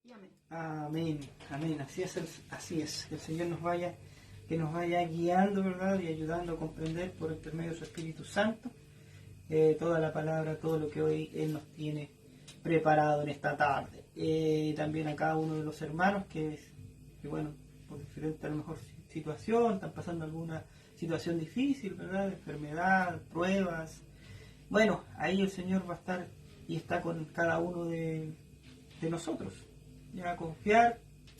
y amén. Amén, amén. Así es. Que el Señor que nos vaya guiando, ¿verdad? Y ayudando a comprender por intermedio de su Espíritu Santo toda la palabra, todo lo que hoy Él nos tiene preparado en esta tarde. También a cada uno de los hermanos que bueno, por diferente a lo mejor situación, están pasando alguna situación difícil, ¿verdad? Enfermedad, pruebas. Bueno, ahí el Señor va a estar y está con cada uno de nosotros. Ya a confiar,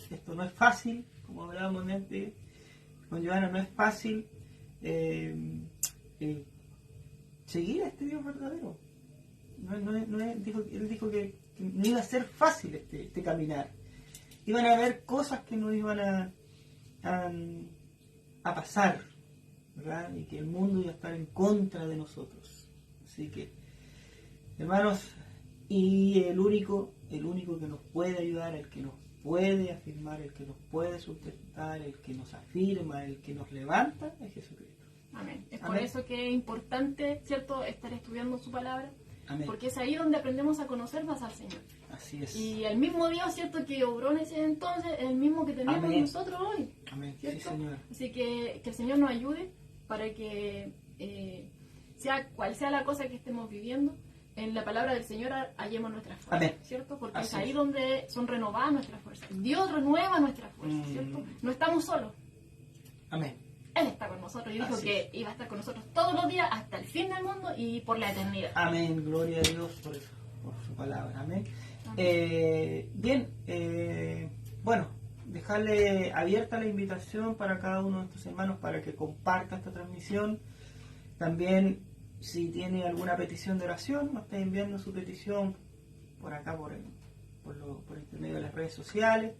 esto no es fácil, como hablábamos antes con Joana, no es fácil seguir a este Dios verdadero. Él dijo que no iba a ser fácil este caminar. Iban a haber cosas que no iban a pasar, ¿verdad? Y que el mundo iba a estar en contra de nosotros. Así que, hermanos, y el único que nos puede ayudar, el que nos puede afirmar, el que nos puede sustentar, el que nos afirma, el que nos levanta, es Jesucristo. Amén. Es Amén. por eso que es importante, ¿cierto?, estar estudiando su palabra. Amén. Porque es ahí donde aprendemos a conocer más al Señor. Así es. Y el mismo Dios, ¿cierto?, que obró en ese entonces, es el mismo que tenemos Amén. nosotros hoy. Amén. ¿Cierto? Sí, Señor. Así que el Señor nos ayude para que, sea cual sea la cosa que estemos viviendo, en la palabra del Señor hallemos nuestra fuerza. Amén. ¿Cierto? Porque Así es ahí es. donde son renovadas nuestras fuerzas. Dios renueva nuestras fuerzas, ¿cierto? No estamos solos. Amén. Él está con nosotros y dijo Así que iba a estar con nosotros todos los días hasta el fin del mundo y por la eternidad. Amén. Gloria a Dios por eso, por su palabra. Amén. Amén. Bien, bueno, dejarle abierta la invitación para cada uno de estos hermanos para que comparta esta transmisión. También, si tiene alguna petición de oración, nos está enviando su petición por acá, por intermedio de las redes sociales.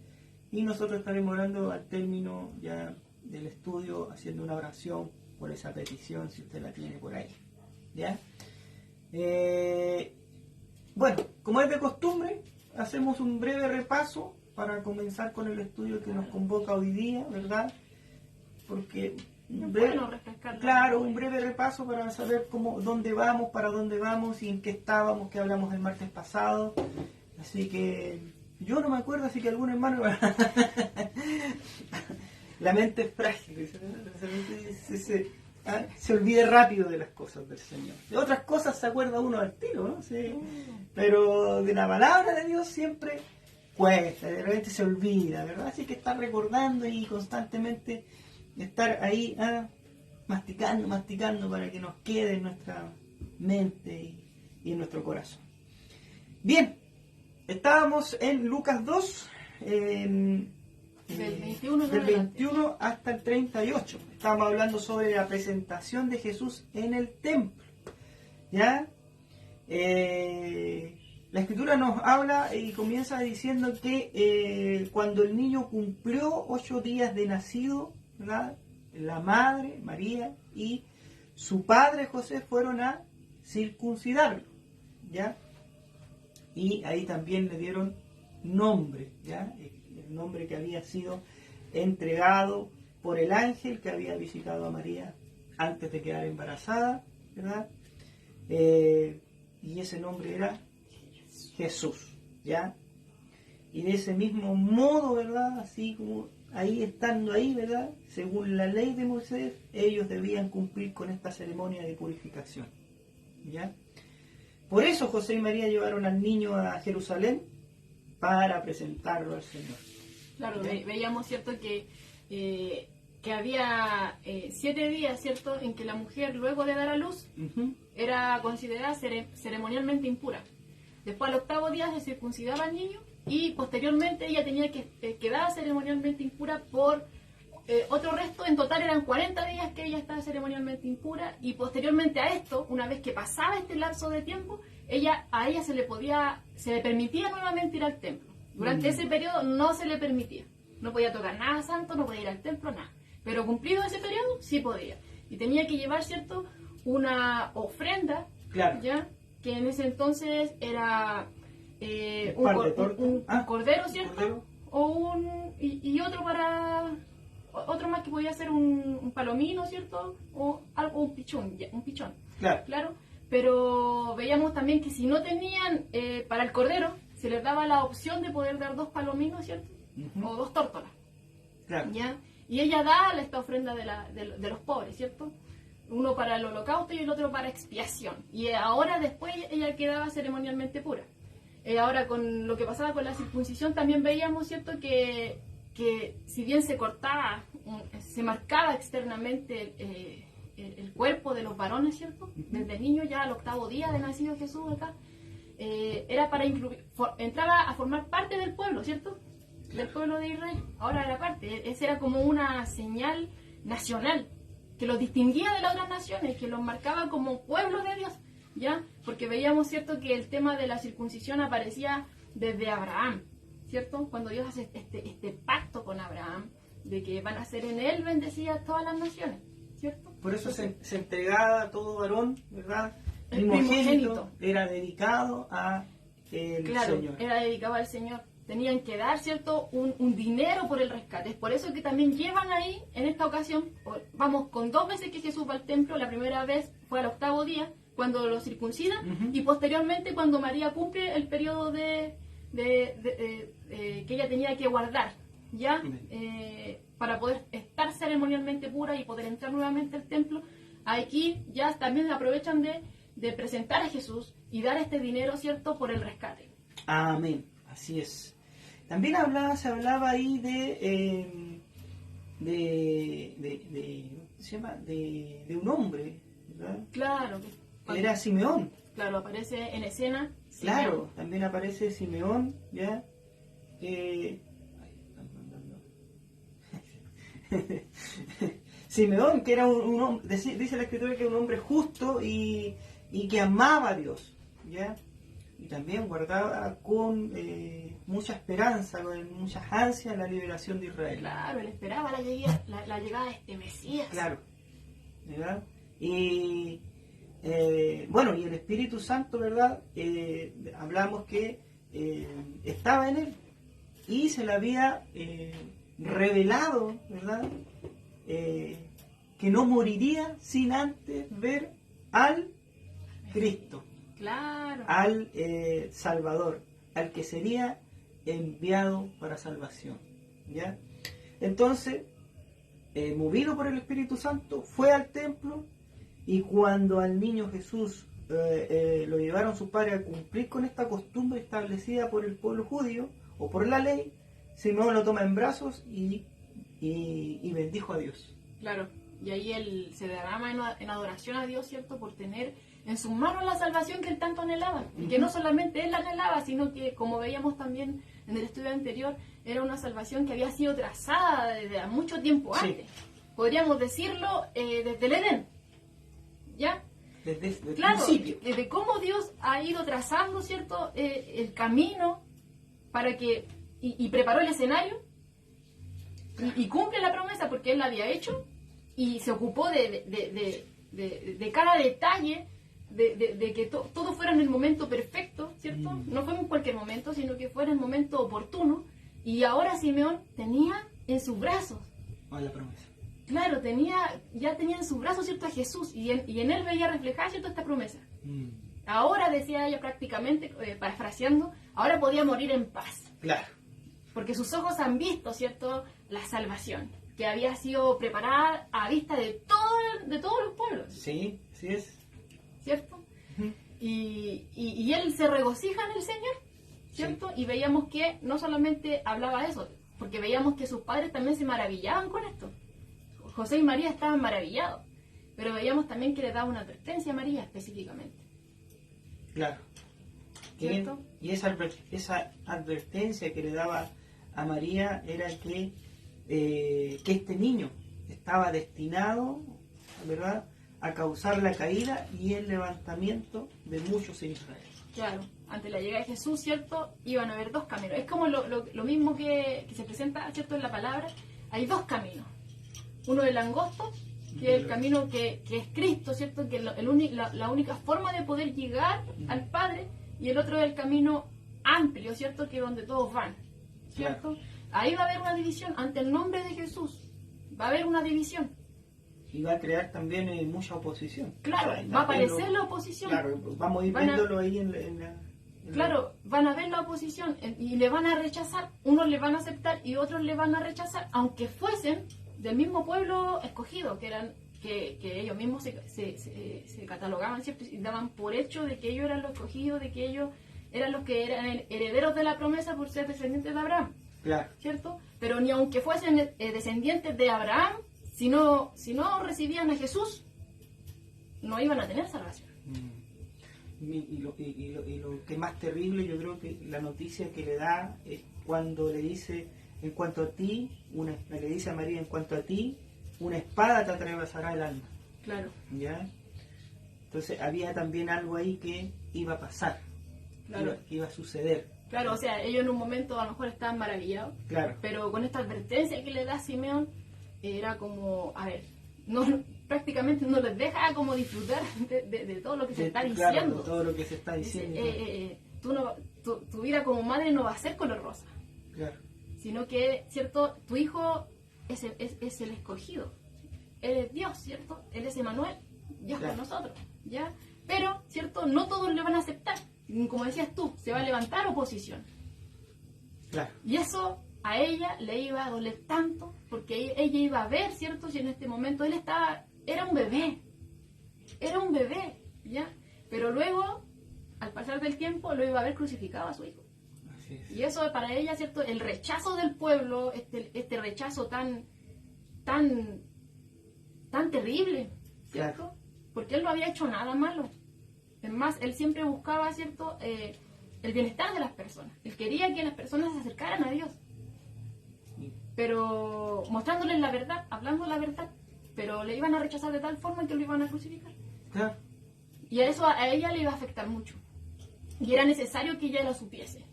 Y nosotros estaremos orando al término ya del estudio, haciendo una oración por esa petición, si usted la tiene por ahí. ¿Ya? Bueno, como es de costumbre, hacemos un breve repaso para comenzar con el estudio que nos convoca hoy día, ¿verdad? Porque Bueno, refrescar. claro, un breve repaso para saber dónde vamos, para dónde vamos y en qué estábamos, que hablamos el martes pasado. Así que yo no me acuerdo, así que algún hermano... La mente es frágil, se olvida rápido de las cosas del Señor. De otras cosas se acuerda uno al tiro, ¿no? Sí. Pero de la palabra de Dios siempre cuesta, de repente se olvida, ¿verdad? Así que estar recordando y constantemente estar ahí masticando para que nos quede en nuestra mente y en nuestro corazón. Bien, estábamos en Lucas 2, Del 21 del 21 hasta el 38. Estábamos hablando sobre la presentación de Jesús en el templo. ¿Ya? La Escritura nos habla y comienza diciendo que cuando el niño cumplió 8 días de nacido, ¿verdad?, la madre, María, y su padre José fueron a circuncidarlo. ¿Ya? Y ahí también le dieron nombre, ¿ya? El nombre que había sido entregado por el ángel que había visitado a María antes de quedar embarazada, ¿verdad? Y ese nombre era Jesús, ¿ya? Y de ese mismo modo, ¿verdad? Así como ahí estando ahí, ¿verdad? Según la ley de Moisés, ellos debían cumplir con esta ceremonia de purificación, ¿ya? Por eso José y María llevaron al niño a Jerusalén para presentarlo al Señor. Claro, veíamos, ¿cierto?, que había 7 días, ¿cierto?, en que la mujer, luego de dar a luz, era considerada ceremonialmente impura. Después, al 8º día, se circuncidaba al niño y posteriormente ella tenía que quedar ceremonialmente impura por otro resto. En total eran 40 días que ella estaba ceremonialmente impura, y posteriormente a esto, una vez que pasaba este lapso de tiempo, a ella se le permitía nuevamente ir al templo. Durante ese periodo no se le permitía. No podía tocar nada santo, no podía ir al templo, nada. Pero cumplido ese periodo, sí podía. Y tenía que llevar, ¿cierto?, una ofrenda, claro, ¿ya?, que en ese entonces era un cordero, ¿cierto? Cordero. Y otro más que podía ser un palomino, ¿cierto? O algo, un pichón. Claro. Pero veíamos también que si no tenían para el cordero, se les daba la opción de poder dar 2 palominos, ¿cierto? O 2 tórtolas. Claro. ¿Ya? Y ella da esta ofrenda de los pobres, ¿cierto? Uno para el holocausto y el otro para expiación. Y ahora después ella quedaba ceremonialmente pura. Ahora con lo que pasaba con la circuncisión también veíamos, ¿cierto? Que si bien se cortaba, se marcaba externamente el cuerpo de los varones, ¿cierto? Desde niño ya al 8º día de nacido Jesús acá, era para incluir, entraba a formar parte del pueblo, ¿cierto? Del pueblo de Israel. Ahora era parte, esa era como una señal nacional que los distinguía de las otras naciones, que los marcaba como pueblo de Dios, ¿ya? Porque veíamos, ¿cierto?, que el tema de la circuncisión aparecía desde Abraham, ¿cierto? Cuando Dios hace este pacto con Abraham, de que van a ser en él bendecidas todas las naciones, ¿cierto? Por eso se entregaba a todo varón, ¿verdad? El primogénito era dedicado a el Señor. Era dedicado al Señor. Tenían que dar, ¿cierto?, un dinero por el rescate. Es por eso que también llevan ahí, en esta ocasión, vamos con 2 veces que Jesús va al templo. La primera vez fue al 8º día, cuando lo circuncidan, y posteriormente cuando María cumple el periodo que ella tenía que guardar, ¿ya? Para poder estar ceremonialmente pura y poder entrar nuevamente al templo. Aquí ya también aprovechan de presentar a Jesús y dar este dinero, ¿cierto?, por el rescate. Amén, así es. También se hablaba ahí ¿se llama? De un hombre, ¿verdad? Claro. Era Simeón. Claro, aparece en escena. Claro, Simeón. también aparece Simeón, ¿ya? Simeón, que era un hombre, dice la escritura que era un hombre justo y que amaba a Dios, ¿ya? Y también guardaba con mucha esperanza, con muchas ansias la liberación de Israel. Claro, él esperaba la llegada de este Mesías. Claro, ¿verdad? Y bueno, y el Espíritu Santo, ¿verdad? Hablamos que estaba en él y se le había revelado, ¿verdad? Que no moriría sin antes ver al Cristo. Claro. Al Salvador, al que sería enviado para salvación, ¿ya? Entonces, movido por el Espíritu Santo, fue al templo, y cuando al niño Jesús lo llevaron sus padres a cumplir con esta costumbre establecida por el pueblo judío o por la ley, Simeón lo toma en brazos y bendijo a Dios. Claro, y ahí él se derrama en adoración a Dios, ¿cierto?, por tener en sus manos la salvación que él tanto anhelaba. Y que no solamente él la anhelaba, sino que, como veíamos también en el estudio anterior, era una salvación que había sido trazada desde mucho tiempo antes. Podríamos decirlo desde el Edén, ¿ya? Desde el principio. Desde cómo Dios ha ido trazando, ¿cierto?, el camino para que, y preparó el escenario, y cumple la promesa porque él la había hecho, y se ocupó de cada detalle, de que todo fuera en el momento perfecto, ¿cierto? No fue en cualquier momento, sino que fuera en el momento oportuno. Y ahora Simeón tenía en sus brazos la promesa. Claro, ya tenía en sus brazos, ¿cierto?, a Jesús, y en él veía reflejada, ¿cierto?, esta promesa. Ahora, decía ella prácticamente, parafraseando, ahora podía morir en paz. Claro. Porque sus ojos han visto, ¿cierto?, la salvación, que había sido preparada a vista de todos los pueblos. Sí, sí es. ¿Cierto? Y él se regocija en el Señor, ¿cierto? Sí. Y veíamos que no solamente hablaba eso, porque veíamos que sus padres también se maravillaban con esto. José y María estaban maravillados, pero veíamos también que le daba una advertencia a María específicamente. Claro. ¿Cierto? Y esa advertencia que le daba a María era que este niño estaba destinado, ¿verdad?, a causar la caída y el levantamiento de muchos en Israel. Claro, ante la llegada de Jesús, ¿cierto?, iban a haber 2 caminos. Es como lo mismo que se presenta, ¿cierto?, en la palabra. Hay 2 caminos. Uno el angosto, que es el camino que es Cristo, ¿cierto?, que es la única forma de poder llegar al Padre, y el otro es el camino amplio, ¿cierto?, que es donde todos van, ¿cierto? Claro. Ahí va a haber una división, ante el nombre de Jesús, va a haber una división. Y va a crear también mucha oposición. Claro, va a aparecer la oposición. Claro, vamos a ir viéndolo ahí en Claro, van a ver la oposición y le van a rechazar, unos le van a aceptar y otros le van a rechazar, aunque fuesen del mismo pueblo escogido, que ellos mismos se catalogaban, ¿cierto? Y daban por hecho de que ellos eran los escogidos, de que ellos eran los que eran herederos de la promesa por ser descendientes de Abraham, claro, ¿cierto? Pero ni aunque fuesen descendientes de Abraham, si no recibían a Jesús, no iban a tener salvación. Y lo que es más terrible, yo creo que la noticia que le da es cuando le dice, en cuanto a ti, le dice a María, en cuanto a ti, una espada te atravesará el alma. Claro. ¿Ya? Entonces había también algo ahí que iba a pasar, claro, que iba a suceder. Claro, o sea, ellos en un momento a lo mejor estaban maravillados, claro, pero con esta advertencia que le da Simeón, era como, a ver, prácticamente no les deja como disfrutar de todo lo que se está diciendo. Claro, de todo lo que se está diciendo. Tu vida como madre no va a ser color rosa. Claro. Sino que, ¿cierto? Tu hijo es el escogido. Él es Dios, ¿cierto? Él es Emmanuel, Dios con nosotros, ¿ya? Pero, ¿cierto? No todos le van a aceptar. Como decías tú, se va a levantar oposición. Claro. Y eso a ella le iba a doler tanto, porque ella iba a ver, ¿cierto? Si en este momento era un bebé, ¿ya? Pero luego, al pasar del tiempo, lo iba a ver crucificado a su hijo. Así es. Y eso para ella, ¿cierto? El rechazo del pueblo, este rechazo tan terrible, ¿cierto? Claro. Porque él no había hecho nada malo. Es más, él siempre buscaba, ¿cierto? El bienestar de las personas. Él quería que las personas se acercaran a Dios. Pero mostrándoles la verdad, hablando la verdad, pero le iban a rechazar de tal forma que lo iban a crucificar. Claro. Y eso a ella le iba a afectar mucho. Y era necesario que ella lo supiese.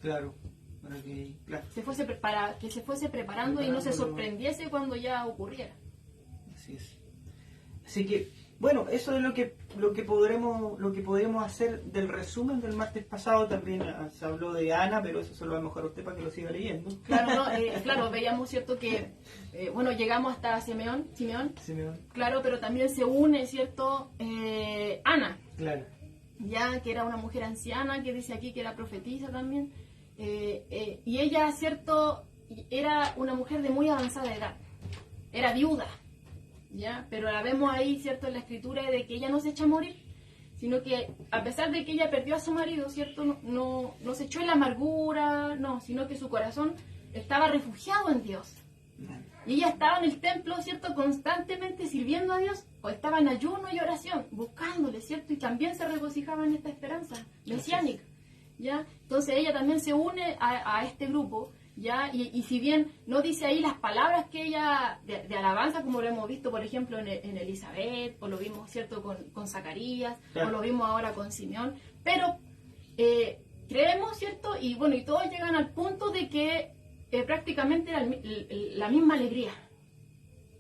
Claro. Para que se fuese preparando y no se sorprendiese cuando ya ocurriera. Así es. Así que, bueno, eso es lo que podremos hacer del resumen del martes pasado. También se habló de Ana, pero eso se lo va a mejor a usted para que lo siga leyendo. Claro, claro, veíamos, ¿cierto? Que, llegamos hasta Simeón. Claro, pero también se une, ¿cierto? Ana. Claro. Ya, que era una mujer anciana, que dice aquí que era profetisa también. Y ella, ¿cierto? Era una mujer de muy avanzada edad. Era viuda. ¿Ya? Pero la vemos ahí, ¿cierto? En la escritura de que ella no se echa a morir, sino que a pesar de que ella perdió a su marido, ¿cierto? No se echó en la amargura, no, sino que su corazón estaba refugiado en Dios. Y ella estaba en el templo, ¿cierto? Constantemente sirviendo a Dios, o estaba en ayuno y oración, buscándole, ¿cierto? Y también se regocijaba en esta esperanza mesiánica, ¿ya? Entonces ella también se une a este grupo, ¿ya? Y si bien no dice ahí las palabras que ella de alabanza, como lo hemos visto por ejemplo en Elizabeth, o lo vimos, ¿cierto? con Zacarías, claro, o lo vimos ahora con Simeón, pero creemos, ¿cierto? Y bueno, y todos llegan al punto de que prácticamente era la misma alegría,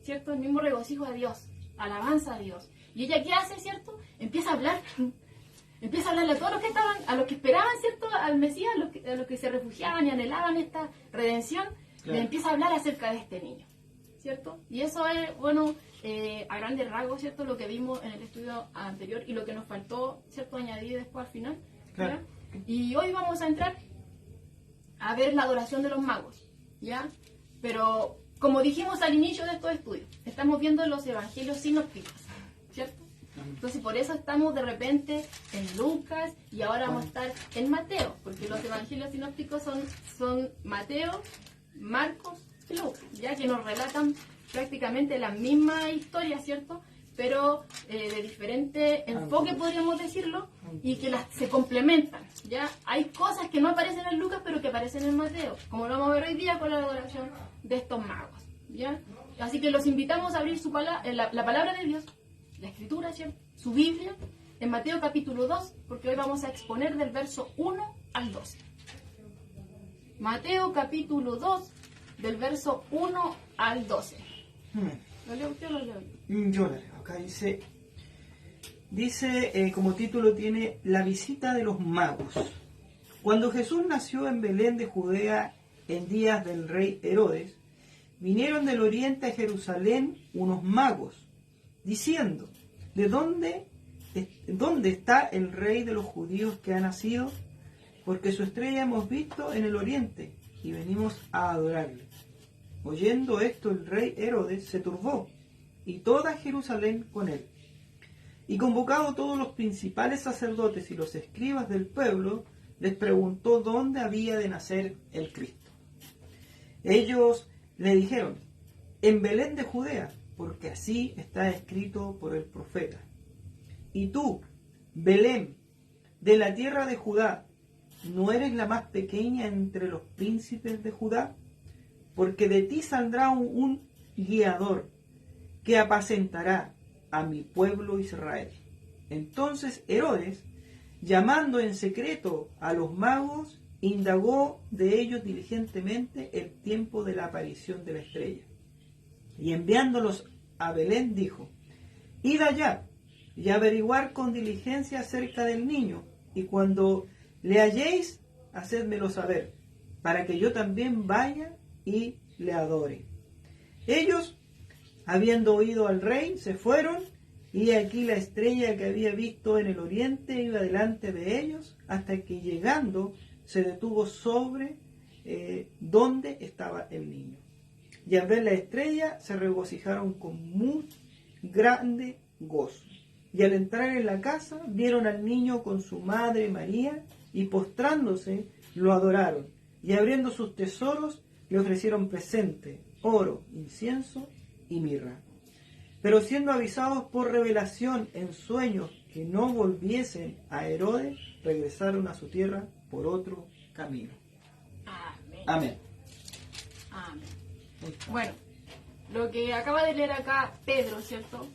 ¿cierto? El mismo regocijo a Dios, alabanza a Dios. Y ella, ¿qué hace, cierto? Empieza a hablar a todos los que estaban, a los que esperaban, ¿cierto? Al Mesías, a los que se refugiaban y anhelaban esta redención, claro, les empieza a hablar acerca de este niño, ¿cierto? Y eso es, bueno, a grandes rasgos, ¿cierto? Lo que vimos en el estudio anterior y lo que nos faltó, ¿cierto? Añadir después al final, claro. Y hoy vamos a entrar a ver la adoración de los magos, ¿ya? Pero, como dijimos al inicio de estos estudios, estamos viendo los evangelios sinópticos, ¿cierto? Entonces por eso estamos de repente en Lucas y ahora vamos a estar en Mateo, porque los evangelios sinópticos son Mateo, Marcos y Lucas, ya que nos relatan prácticamente la misma historia, ¿cierto? Pero de diferente enfoque, podríamos decirlo, y que se complementan, ¿ya? Hay cosas que no aparecen en Lucas, pero que aparecen en Mateo, como lo vamos a ver hoy día con la adoración de estos magos, ¿ya? Así que los invitamos a abrir la palabra de Dios, la escritura, ¿cierto? Su Biblia, en Mateo capítulo 2, porque hoy vamos a exponer del verso 1 al 12. Mateo capítulo 2, del verso 1 al 12. ¿Lo leo usted o lo leo yo? Yo lo leo. Acá dice como título tiene La visita de los magos. Cuando Jesús nació en Belén de Judea en días del rey Herodes, vinieron del oriente a Jerusalén unos magos, diciendo, ¿dónde está el rey de los judíos que ha nacido? porque su estrella hemos visto en el oriente y venimos a adorarle. Oyendo esto, el rey Herodes se turbó, y toda Jerusalén con él. Y convocado todos los principales sacerdotes y los escribas del pueblo, les preguntó dónde había de nacer el Cristo. Ellos le dijeron: en Belén de Judea, porque así está escrito por el profeta. Y tú, Belén, de la tierra de Judá, ¿no eres la más pequeña entre los príncipes de Judá? Porque de ti saldrá un guiador que apacentará a mi pueblo Israel. Entonces Herodes, llamando en secreto a los magos, indagó de ellos diligentemente el tiempo de la aparición de la estrella. Y enviándolos a Belén dijo: id allá y averiguar con diligencia acerca del niño, y cuando le halléis, hacedmelo saber, para que yo también vaya y le adore. Ellos, habiendo oído al rey, se fueron, y aquí la estrella que había visto en el oriente iba delante de ellos, hasta que llegando se detuvo sobre donde estaba el niño. Y al ver la estrella se regocijaron con muy grande gozo. Y al entrar en la casa vieron al niño con su madre María, y postrándose lo adoraron, y abriendo sus tesoros le ofrecieron presente, oro, incienso y mirra. Pero siendo avisados por revelación en sueños que no volviesen a Herodes, regresaron a su tierra por otro camino. Amén. Amén. Amén. Bueno, lo que acaba de leer acá Pedro, ¿cierto?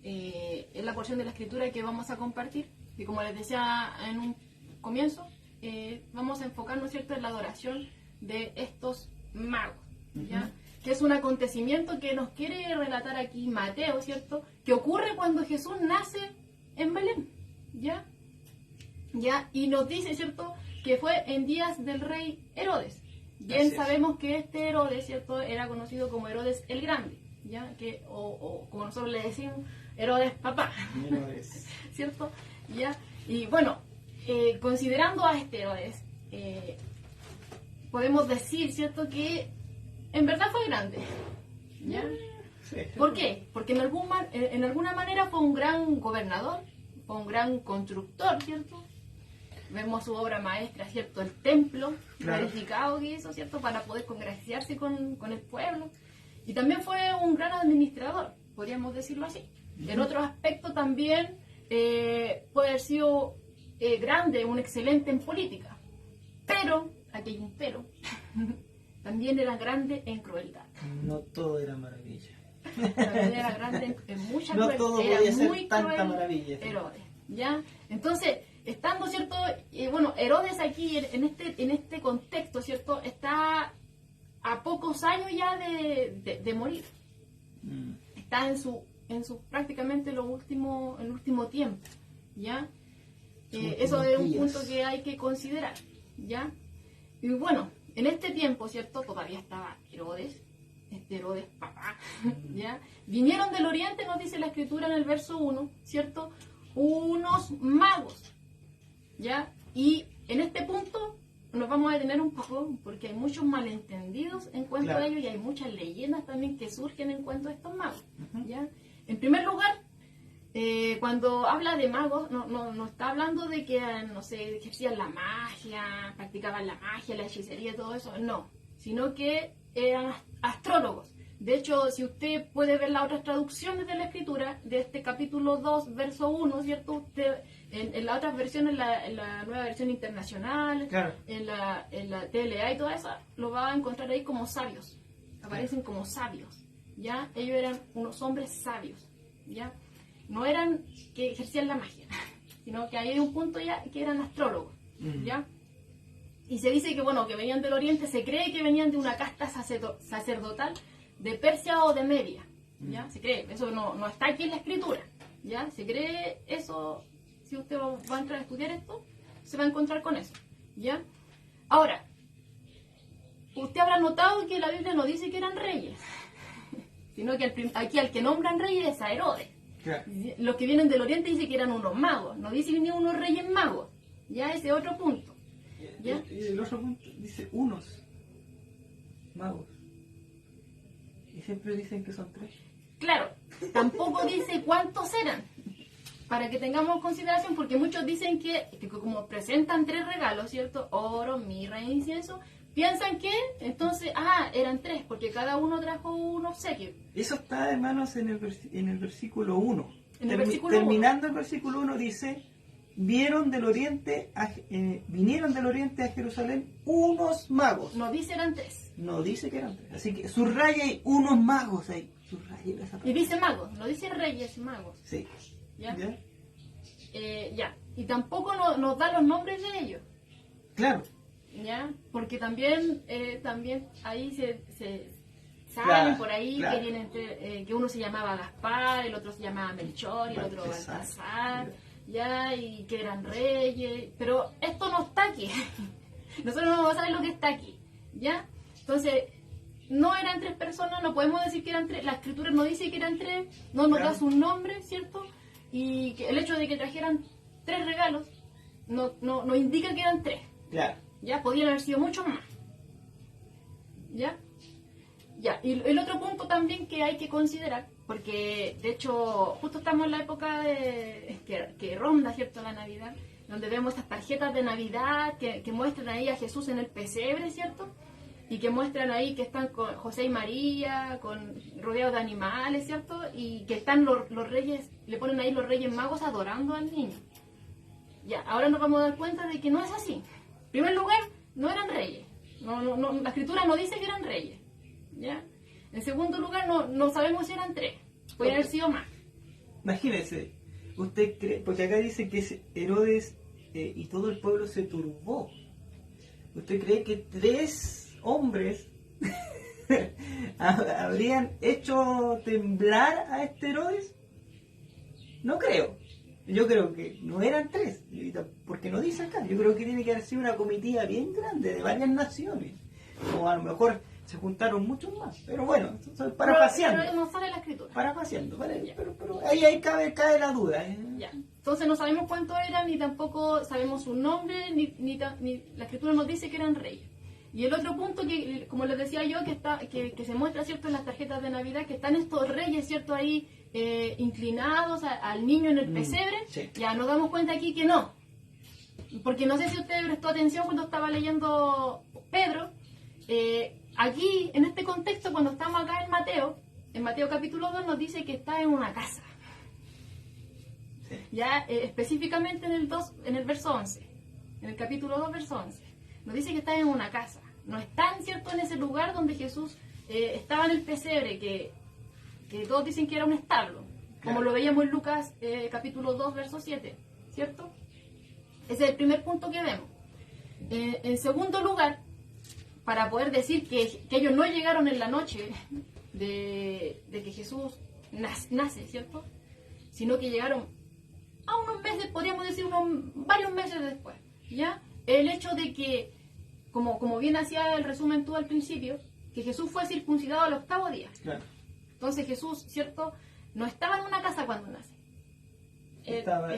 Es la porción de la escritura que vamos a compartir. Y como les decía en un comienzo, vamos a enfocarnos, ¿cierto?, en la adoración de estos magos, ¿ya? Que es un acontecimiento que nos quiere relatar aquí Mateo, ¿cierto?, que ocurre cuando Jesús nace en Belén, ¿ya? Y nos dice, ¿cierto?, que fue en días del rey Herodes. Bien sabemos que este Herodes, ¿cierto?, era conocido como Herodes el Grande, ¿ya? Que, o como nosotros le decimos, Herodes papá, Herodes. ¿cierto? ¿Ya? Y bueno, considerando a este Herodes, podemos decir, ¿cierto?, que en verdad fue grande, ¿ya? Sí. ¿Por qué? Porque en alguna manera fue un gran gobernador, fue un gran constructor, ¿cierto? Vemos su obra maestra, ¿cierto?, el templo, Claro. glorificado que hizo, ¿cierto?, para poder congraciarse con el pueblo. Y también fue un gran administrador, podríamos decirlo así. En otros aspectos también puede haber sido grande, un excelente en política. Pero, aquí hay un pero, también era grande en crueldad. No todo era maravilla. También era grande en mucha No crueldad. todo Era podía ser muy tanta cruel maravilla. Herodes, ¿ya? Entonces, estando, ¿cierto? Bueno, Herodes aquí, en este contexto, ¿cierto?, está a pocos años ya de morir. Está en su prácticamente el último tiempo, ¿ya? Eso es un punto que hay que considerar, ¿ya? Y bueno, en este tiempo, ¿cierto?, todavía estaba Herodes, este Herodes papá, ¿ya? Vinieron del oriente, nos dice la escritura en el verso 1, ¿cierto?, unos magos, ¿ya? Y en este punto nos vamos a detener un poco porque hay muchos malentendidos en cuanto a ellos, y hay muchas leyendas también que surgen en cuanto a estos magos, ¿ya? En primer lugar, cuando habla de magos, no está hablando de que, no sé, ejercían la magia, practicaban la magia, la hechicería, todo eso, no, sino que eran astrólogos. De hecho, si usted puede ver las otras traducciones de la escritura, de este capítulo 2, verso 1, ¿cierto? Usted, en las otras versiones, en la nueva versión internacional, Claro. en la TLA y toda esa, lo va a encontrar ahí como sabios. Aparecen como sabios, ¿ya? Ellos eran unos hombres sabios, ¿ya? No eran que ejercían la magia, sino que ahí hay un punto ya que eran astrólogos, ¿ya? Y se dice que, bueno, que venían del oriente, se cree que venían de una casta sacerdotal de Persia o de Media, ¿ya? Se cree, eso no está aquí en la escritura, ¿ya? Se cree eso. Si usted va a entrar a estudiar esto, se va a encontrar con eso, ¿ya? Ahora, usted habrá notado que la Biblia no dice que eran reyes, sino que aquí al que nombran reyes es a Herodes. Claro. Los que vienen del oriente dice que eran unos magos, no dice ni unos reyes magos, ¿ya? Ese es otro punto. ¿Ya? El otro punto dice unos magos. Y siempre dicen que son 3. Claro, tampoco dice cuántos eran, para que tengamos en consideración, porque muchos dicen que como presentan 3 regalos, ¿cierto? Oro, mirra e incienso, piensan que entonces, eran 3, porque cada uno trajo un obsequio. Eso está, hermanos, en el versículo 1. Terminando Terminando el versículo 1 dice, vinieron del oriente a Jerusalén unos magos. No dice eran 3. No dice que eran 3. Así que subraya ahí, unos magos ahí. Subraya esa palabra. Y dice magos, no dice reyes y magos. Sí. ¿Ya? ¿Ya? Ya. Y tampoco nos da los nombres de ellos. Claro. ¿Ya? Porque también ahí se salen Claro, por ahí claro. que vienen que uno se llamaba Gaspar, el otro se llamaba Melchor y el otro Baltasar. Baltasar, ya, y que eran reyes, pero esto no está aquí. Nosotros no vamos a saber lo que está aquí, ¿ya? Entonces, no eran 3 personas, no podemos decir que eran 3, la escritura no dice que eran 3, no nos Claro. da sus nombres, ¿cierto? Y que el hecho de que trajeran 3 regalos no indica que eran 3. Claro. Ya, podían haber sido muchos más. ¿Ya? Ya, y el otro punto también que hay que considerar, porque de hecho justo estamos en la época que ronda, ¿cierto?, la Navidad, donde vemos estas tarjetas de Navidad que muestran ahí a Jesús en el pesebre, ¿cierto? Y que muestran ahí que están con José y María, rodeados de animales, ¿cierto? Y que están los reyes, le ponen ahí los reyes magos adorando al niño. Ya, ahora nos vamos a dar cuenta de que no es así. En primer lugar, no eran reyes. No, la escritura no dice que eran reyes. ¿Ya? En segundo lugar, no sabemos si eran 3. Pueden haber sido más. Imagínese, usted cree, porque acá dice que Herodes y todo el pueblo se turbó. ¿Usted cree que 3 hombres habrían hecho temblar a este Herodes? No creo. Yo creo que no eran 3, porque no dice acá. Yo creo que tiene que haber sido una comitiva bien grande de varias naciones. O a lo mejor se juntaron muchos más. Pero bueno, parapaseando. Pero no sale la escritura. Parapaseando, pero ahí cae la duda. Ya. Entonces no sabemos cuántos eran, ni tampoco sabemos su nombre, ni la escritura nos dice que eran reyes. Y el otro punto que, como les decía yo, que se muestra, ¿cierto?, en las tarjetas de Navidad, que están estos reyes, ¿cierto?, ahí inclinados al niño en el pesebre. Sí. Ya nos damos cuenta aquí que no. Porque no sé si usted prestó atención cuando estaba leyendo Pedro. Aquí, en este contexto, cuando estamos acá en Mateo capítulo 2 nos dice que está en una casa. Sí. Ya específicamente en el verso 11, en el capítulo 2, verso 11, nos dice que está en una casa. No están, ¿cierto?, en ese lugar donde Jesús estaba en el pesebre, que todos dicen que era un establo, como Claro. lo veíamos en Lucas capítulo 2, verso 7, ¿cierto? Ese es el primer punto que vemos. En segundo lugar, para poder decir que ellos no llegaron en la noche de que Jesús nace, ¿cierto?, sino que llegaron a unos meses, podríamos decir varios meses después, ¿ya? El hecho de que, como bien hacía el resumen tú al principio, que Jesús fue circuncidado al 8º día. Claro. Entonces Jesús, ¿cierto?, no estaba en una casa cuando nace. Estaba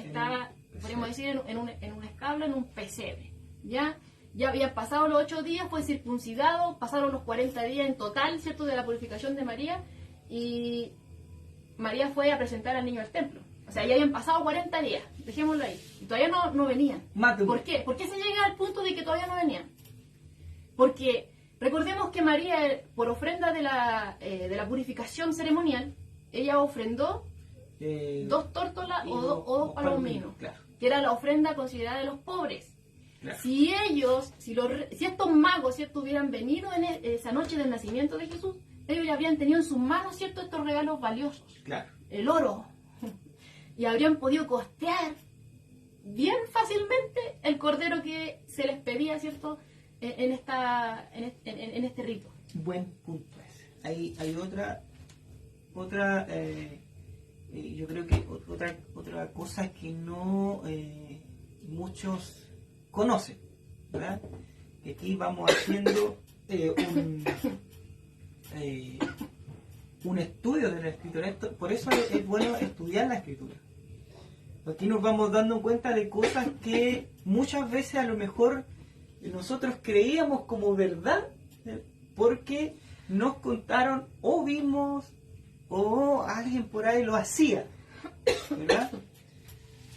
Podríamos decir, en un establo, en un pesebre, ¿ya? Ya habían pasado los 8 días, fue circuncidado, pasaron los 40 días en total, ¿cierto?, de la purificación de María, y María fue a presentar al niño al templo. O sea, ya habían pasado 40 días, dejémoslo ahí, y todavía no venían. ¿Por qué? ¿Por qué se llega al punto de que todavía no venían? Porque recordemos que María, por ofrenda de la purificación ceremonial, ella ofrendó 2 tórtolas o 2 palominos, claro. que era la ofrenda considerada de los pobres. Claro. Si estos magos, ¿cierto?, hubieran venido en esa noche del nacimiento de Jesús, ellos ya habrían tenido en sus manos, ¿cierto?, estos regalos valiosos, Claro. el oro, y habrían podido costear bien fácilmente el cordero que se les pedía, ¿cierto?, en este rito. Buen punto ese. Hay otra yo creo que otra cosa que no muchos conocen, ¿verdad? Aquí vamos haciendo un estudio de la escritura. Por eso es bueno estudiar la escritura. Aquí nos vamos dando cuenta de cosas que muchas veces a lo mejor nosotros creíamos como verdad, porque nos contaron o vimos o alguien por ahí lo hacía, ¿verdad?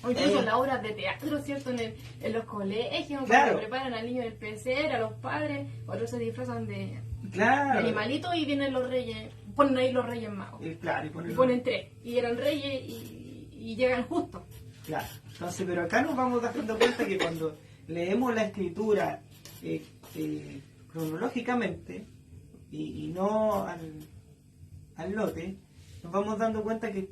O incluso las obras de teatro, ¿cierto? En los colegios, claro, cuando preparan al niño del pesebre, a los padres, otros se disfrazan de claro, animalitos y vienen los reyes, ponen ahí los reyes magos. Claro, y ponen 3, y eran reyes y llegan justo. Claro, entonces, pero acá nos vamos dando cuenta que cuando leemos la escritura cronológicamente y no al lote, nos vamos dando cuenta que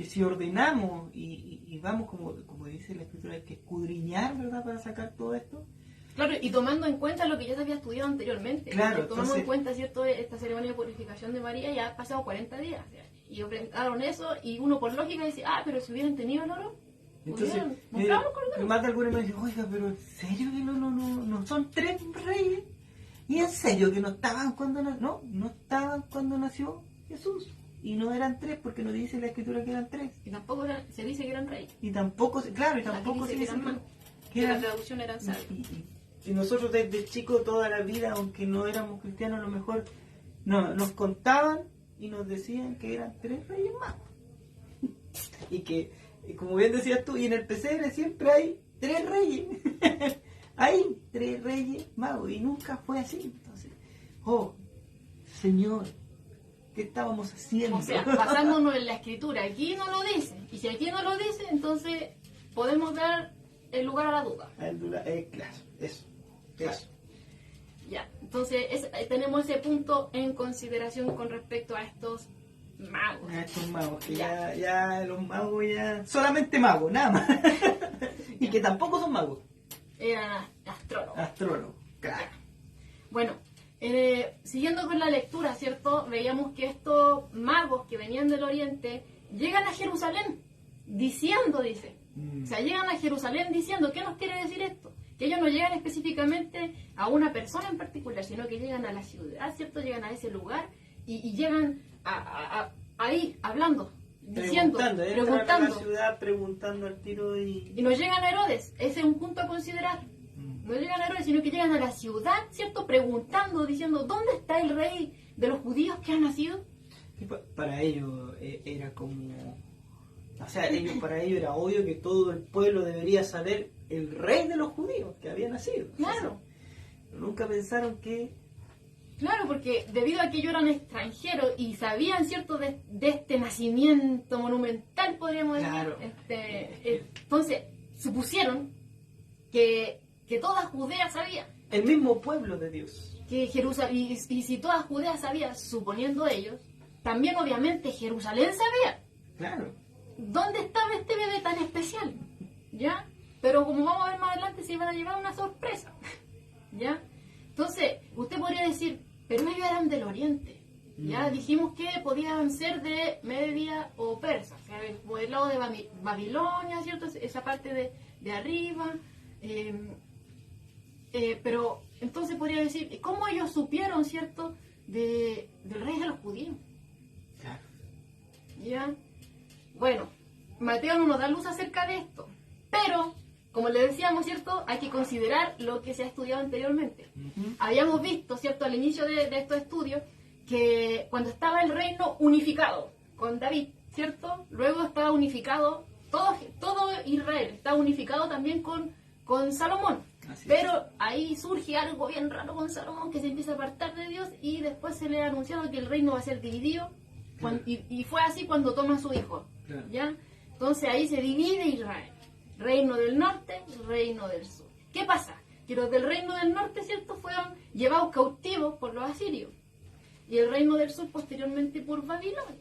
si ordenamos y vamos, como dice la escritura, hay que escudriñar, ¿verdad?, para sacar todo esto. Claro, y tomando en cuenta lo que ya se había estudiado anteriormente. Claro, tomamos en cuenta, ¿cierto?, esta ceremonia de purificación de María, ya ha pasado 40 días. O sea, y enfrentaron eso, y uno por lógica dice, pero si hubieran tenido el oro, entonces, más de algunos me dicen, oiga, pero ¿en serio que no son 3 reyes? ¿Y en serio que no estaban cuando nació? No estaban cuando nació Jesús. Y no eran 3 porque no dice la escritura que eran 3. Y tampoco se dice que eran reyes. Y tampoco, claro, y tampoco se dice que la traducción eran sabios. Y nosotros desde chicos toda la vida, aunque no éramos cristianos, a lo mejor nos contaban y nos decían que eran 3 reyes magos. Y que, como bien decías tú, y en el pesebre siempre hay 3 reyes. Hay 3 reyes magos y nunca fue así. Entonces, Señor, ¿qué estábamos haciendo? O sea, basándonos en la escritura, aquí no lo dice. Y si aquí no lo dice, entonces podemos dar el lugar a la duda. Claro, eso. Ya, entonces tenemos ese punto en consideración con respecto a estos magos. A estos magos, que ya los magos solamente magos, nada más. Y que tampoco son magos. Eran astrólogos. Astrólogos, claro. Bueno, siguiendo con la lectura, ¿cierto? Veíamos que estos magos que venían del oriente llegan a Jerusalén diciendo, dice. O sea, llegan a Jerusalén diciendo, ¿qué nos quiere decir esto? Que ellos no llegan específicamente a una persona en particular, sino que llegan a la ciudad, ¿cierto? Llegan a ese lugar y llegan ahí hablando, diciendo, preguntando. A la ciudad preguntando al tiro y no llegan a Herodes. Ese es un punto a considerar. No llegan a Herodes, sino que llegan a la ciudad, ¿cierto? Preguntando, diciendo, ¿dónde está el rey de los judíos que ha nacido? Y para ellos era como... O sea, para ellos era obvio que todo el pueblo debería saber el rey de los judíos que había nacido. Claro. Pero nunca pensaron que... Claro, porque debido a que ellos eran extranjeros y sabían, ¿cierto?, de este nacimiento monumental, podríamos decir. Claro. Entonces, supusieron que toda Judea sabía. El mismo pueblo de Dios. Que Jerusalén, y si toda Judea sabía, suponiendo ellos, también obviamente Jerusalén sabía. Claro. ¿Dónde estaba este bebé tan especial? ¿Ya? Pero como vamos a ver más adelante, se iban a llevar una sorpresa. ¿Ya? Entonces, usted podría decir, pero ellos eran del oriente. Ya dijimos que podían ser de Media o Persa, o sea, por el lado de Babilonia, ¿cierto? Esa parte de arriba. Pero entonces podría decir, ¿cómo ellos supieron, ¿cierto?, del rey de los judíos? Claro. ¿Ya? Bueno, Mateo no nos da luz acerca de esto, pero, como le decíamos, ¿cierto?, hay que considerar lo que se ha estudiado anteriormente. Habíamos visto, ¿cierto?, al inicio de estos estudios, que cuando estaba el reino unificado con David, ¿cierto?, luego estaba unificado todo Israel, estaba unificado también con Salomón. Pero ahí surge algo bien raro con Salomón, que se empieza a apartar de Dios y después se le ha anunciado que el reino va a ser dividido. Y fue así cuando toma a su hijo. Claro. ¿Ya? Entonces ahí se divide Israel. Reino del norte, reino del sur. ¿Qué pasa? Que los del reino del norte, ¿cierto?, fueron llevados cautivos por los asirios. Y el reino del sur posteriormente por Babilonia.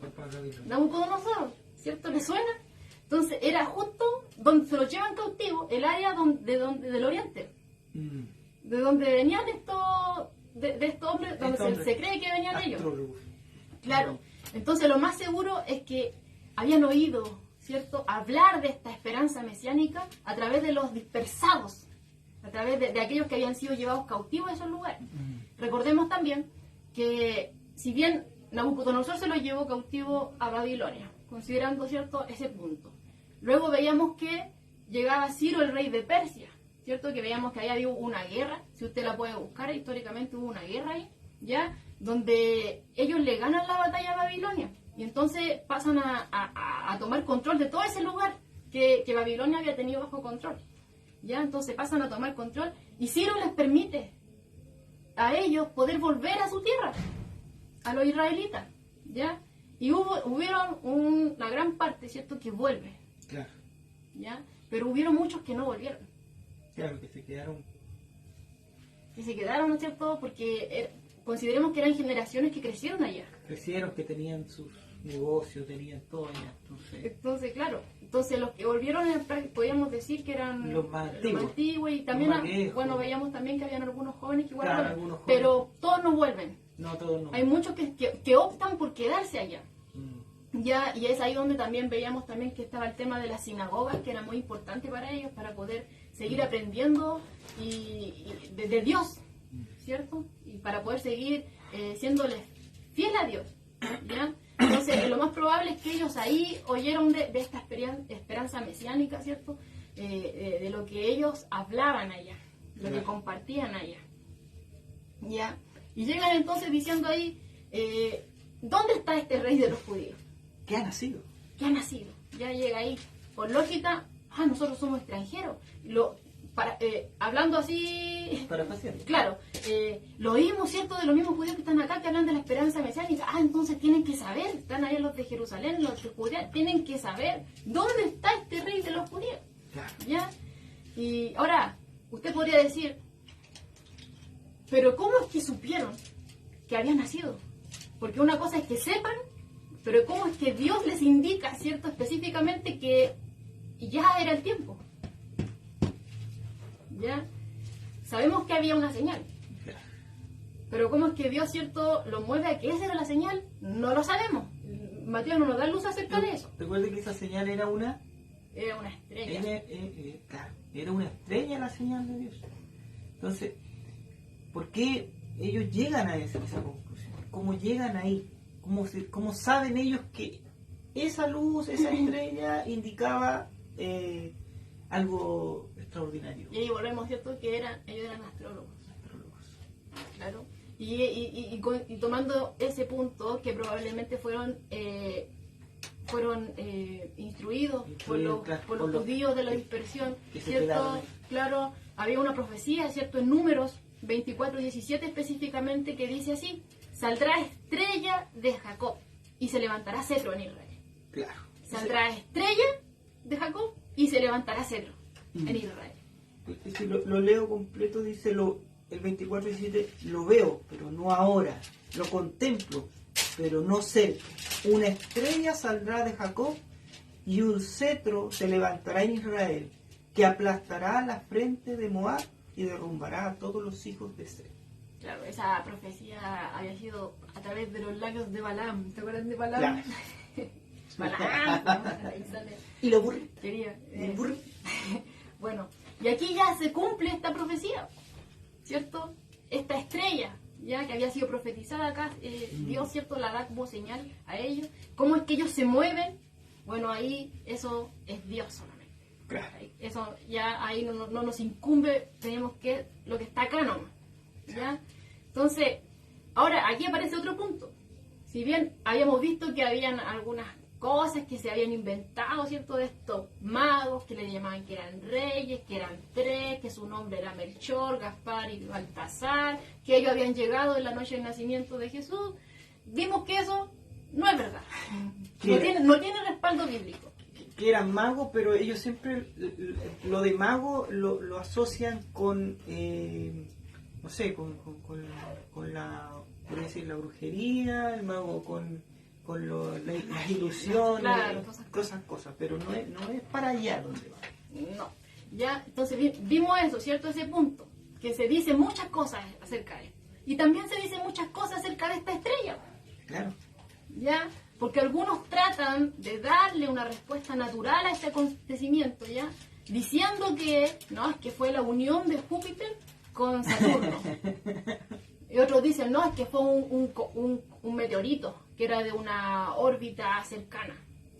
Nabucodonosor, ¿cierto? ¿Le suena? Entonces era justo donde se los llevan cautivos, el área del oriente. De donde venían de estos hombres, donde se cree que venían ellos. Claro. Entonces lo más seguro es que habían oído, ¿cierto?, hablar de esta esperanza mesiánica a través de los dispersados, a través de aquellos que habían sido llevados cautivos a esos lugares. Recordemos también que si bien Nabucodonosor se los llevó cautivo a Babilonia, considerando, ¿cierto?, ese punto. Luego veíamos que llegaba Ciro, el rey de Persia, ¿cierto? Que veíamos que ahí había una guerra, si usted la puede buscar, históricamente hubo una guerra ahí, ¿ya? Donde ellos le ganan la batalla a Babilonia, y entonces pasan a tomar control de todo ese lugar que Babilonia había tenido bajo control, ¿ya? Entonces pasan a tomar control, y Ciro les permite a ellos poder volver a su tierra, a los israelitas, ¿ya? Y hubieron una gran parte, ¿cierto?, que vuelve. Claro. ¿Ya? Pero hubieron muchos que no volvieron. Claro, que se quedaron. Que se quedaron, ¿no es cierto? Porque consideremos que eran generaciones que crecieron allá. Crecieron, que tenían sus negocios, tenían todo allá. Entonces, claro. Entonces, los que volvieron, podríamos decir que eran los más antiguos. Y también, bueno, veíamos también que habían algunos jóvenes que igual, claro, vuelven, pero todos no vuelven. No, todos no. Hay muchos que optan por quedarse allá. Ya, y es ahí donde también veíamos también que estaba el tema de las sinagogas, que era muy importante para ellos, para poder seguir aprendiendo de Dios, ¿cierto? Y para poder seguir siéndoles fiel a Dios, ¿ya? Entonces, lo más probable es que ellos ahí oyeron de esta esperanza mesiánica, ¿cierto? De lo que ellos hablaban allá, lo que compartían allá, ¿ya? Y llegan entonces diciendo ahí, ¿dónde está este rey de los judíos? ¿Qué ha nacido? ¿Qué ha nacido? Ya llega ahí. Por lógica, nosotros somos extranjeros. Hablando así... Para pasear. Claro. Lo oímos, ¿cierto?, de los mismos judíos que están acá, que hablan de la esperanza mesiánica. Entonces tienen que saber. Están allá los de Jerusalén, los de Judea. Tienen que saber dónde está este rey de los judíos. Claro. ¿Ya? Y ahora, usted podría decir, ¿pero cómo es que supieron que había nacido? Porque una cosa es que sepan, pero ¿cómo es que Dios les indica, ¿cierto?, específicamente que ya era el tiempo? ¿Ya? Sabemos que había una señal. Pero ¿cómo es que Dios, ¿cierto?, lo mueve a que esa era la señal? No lo sabemos. Mateo no nos da luz acerca de eso. Recuerde que esa señal era una... Era una estrella. Claro, era una estrella la señal de Dios. Entonces, ¿por qué ellos llegan a esa conclusión? ¿Cómo llegan ahí? ¿Cómo saben ellos que esa luz, esa estrella indicaba algo extraordinario? Y ahí volvemos, ¿cierto?, que ellos eran astrólogos. Claro. Y tomando ese punto, que probablemente fueron instruidos por los judíos de la dispersión, ¿cierto? Claro, había una profecía, ¿cierto?, en Números 24:17 específicamente, que dice así: saldrá estrella de Jacob y se levantará cetro en Israel. Claro. Saldrá estrella de Jacob y se levantará cetro en Israel. Si lo leo completo, dice el 24:17, lo veo, pero no ahora. Lo contemplo, pero no cerca. Una estrella saldrá de Jacob y un cetro se levantará en Israel, que aplastará la frente de Moab y derrumbará a todos los hijos de Seth. Claro, esa profecía había sido a través de los labios de Balaam. ¿Te acuerdas de Balaam? Claro. Balaam. Y lo burré. Quería. Bueno, y aquí ya se cumple esta profecía, ¿cierto? Esta estrella, ya que había sido profetizada acá, Dios, ¿cierto?, la da como señal a ellos. ¿Cómo es que ellos se mueven? Bueno, ahí eso es Dios solamente. Claro. Eso ya ahí no nos incumbe, tenemos que lo que está acá nomás. ¿Ya? Entonces, ahora aquí aparece otro punto. Si bien habíamos visto que habían algunas cosas que se habían inventado, ¿cierto?, de estos magos que le llamaban que eran reyes, que eran tres, que su nombre era Melchor, Gaspar y Baltasar, que ellos habían llegado en la noche del nacimiento de Jesús, vimos que eso no es verdad. No tiene respaldo bíblico. Que eran magos, pero ellos siempre lo de mago lo asocian con... no sé, con la, por decir, la brujería, el mago con las ilusiones, claro, todas esas cosas, pero no es para allá donde va. No, ya, entonces vimos eso, ¿cierto? Ese punto, que se dicen muchas cosas acerca de esto. Y también se dicen muchas cosas acerca de esta estrella. Claro. ¿Ya? Porque algunos tratan de darle una respuesta natural a este acontecimiento, ¿ya? Diciendo que, no, es que fue la unión de Júpiter con Saturno. Y otros dicen, no, es que fue un meteorito, que era de una órbita cercana.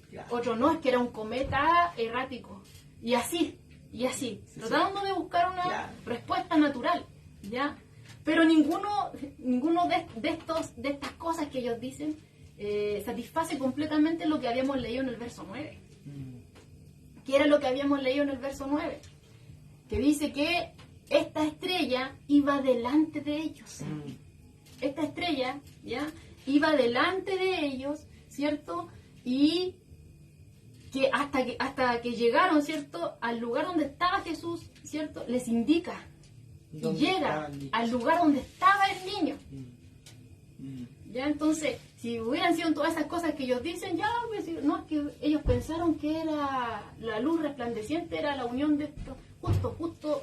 Claro. Otro no, es que era un cometa errático. Y así, Y así, Sí, tratando de buscar una claro. respuesta natural, ¿ya? Pero ninguno de estas cosas que ellos dicen satisface completamente lo que habíamos leído en el verso 9. ¿Qué era lo que habíamos leído en el verso 9? Que dice que esta estrella iba delante de ellos. Esta estrella, ¿ya? Iba delante de ellos, ¿cierto? Y que hasta que llegaron, ¿cierto? Al lugar donde estaba Jesús, ¿cierto? Les indica. Y llega al lugar donde estaba el niño. Ya, entonces, si hubieran sido todas esas cosas que ellos dicen, ya, pues, no, es que ellos pensaron que era la luz resplandeciente, era la unión de estos, justo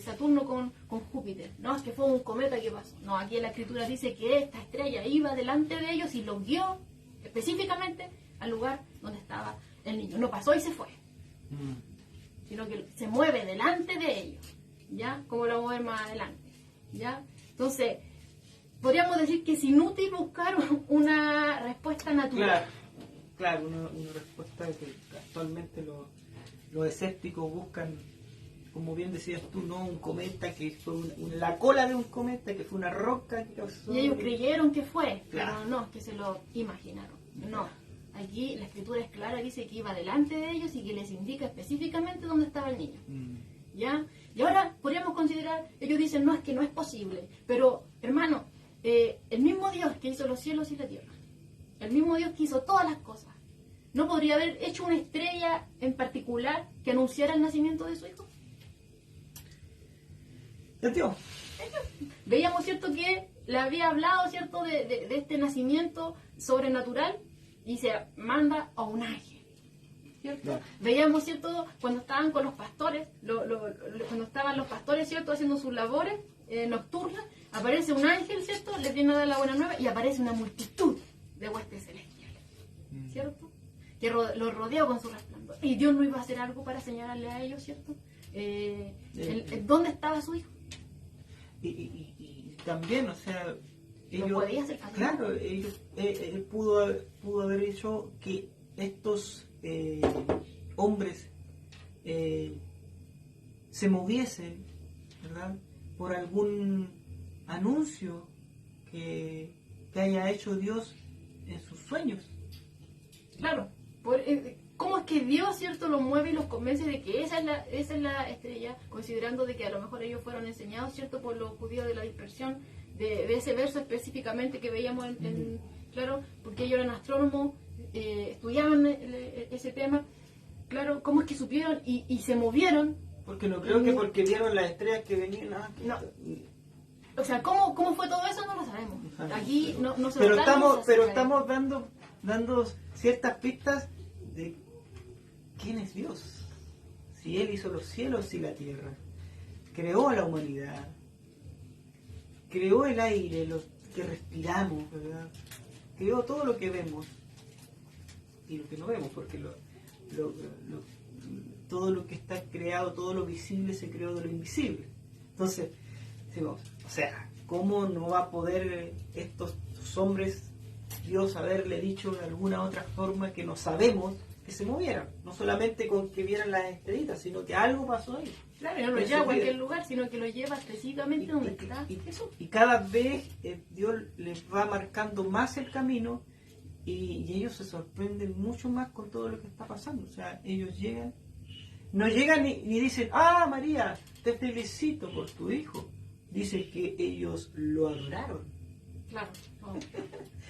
Saturno con Júpiter. No, es que fue un cometa que pasó. No, aquí en la escritura dice que esta estrella iba delante de ellos y los guió específicamente al lugar donde estaba el niño. No pasó y se fue, sino que se mueve delante de ellos, ¿ya? Como lo vamos a ver más adelante, ¿ya? Entonces, podríamos decir que es inútil buscar una respuesta natural. Claro, una respuesta que actualmente los escépticos buscan, como bien decías tú, no un cometa que fue la cola de un cometa, que fue una roca que causó... Y ellos creyeron que fue, Claro. pero no, es que se lo imaginaron. No, aquí la escritura es clara, dice que iba delante de ellos y que les indica específicamente dónde estaba el niño. ¿Ya? Y ahora podríamos considerar, ellos dicen, no, es que no es posible, pero hermano, el mismo Dios que hizo los cielos y la tierra, el mismo Dios que hizo todas las cosas, ¿no podría haber hecho una estrella en particular que anunciara el nacimiento de su hijo? Dios. Veíamos, ¿cierto?, que le había hablado, ¿cierto?, de este nacimiento sobrenatural y se manda a un ángel, ¿cierto? Claro. Veíamos, ¿cierto?, cuando estaban con los pastores, cuando estaban los pastores, ¿cierto?, haciendo sus labores nocturnas, aparece un ángel, ¿cierto?, les viene a dar la buena nueva y aparece una multitud de huestes celestiales, ¿cierto?, que los rodeó con su resplandor. Y Dios no iba a hacer algo para señalarle a ellos, ¿cierto?, ¿dónde estaba su hijo? Y también, o sea, ellos, No podía ser fácil. claro, él pudo haber hecho que estos hombres se moviesen, ¿verdad?, por algún anuncio que haya hecho Dios en sus sueños. Claro, ¿cómo es que Dios, cierto, los mueve y los convence de que esa es la estrella, considerando de que a lo mejor ellos fueron enseñados, cierto, por los judíos de la dispersión, de ese verso específicamente que veíamos claro, porque ellos eran astrónomos, estudiaban ese tema, claro, ¿cómo es que supieron y se movieron? Porque no creo que porque vieron las estrellas que venían. No. O sea, ¿cómo fue todo eso? No lo sabemos. Aquí no se Pero lo dan estamos dando ciertas pistas de quién es Dios. Si Él hizo los cielos y la tierra, creó a la humanidad, creó el aire, lo que respiramos, ¿verdad? Creó todo lo que vemos y lo que no vemos, porque todo lo que está creado, todo lo visible se creó de lo invisible. Entonces, decimos, o sea, ¿cómo no va a poder estos hombres, Dios, haberle dicho de alguna otra forma que no sabemos que se movieran? No solamente con que vieran las estrellitas, sino que algo pasó ahí. Claro, y no lo lleva a cualquier lugar, sino que lo lleva específicamente donde está Jesús. Y cada vez Dios les va marcando más el camino y ellos se sorprenden mucho más con todo lo que está pasando. O sea, ellos llegan, no llegan ni dicen, ah, María, te felicito por tu hijo. Dice que ellos lo adoraron. Claro, no.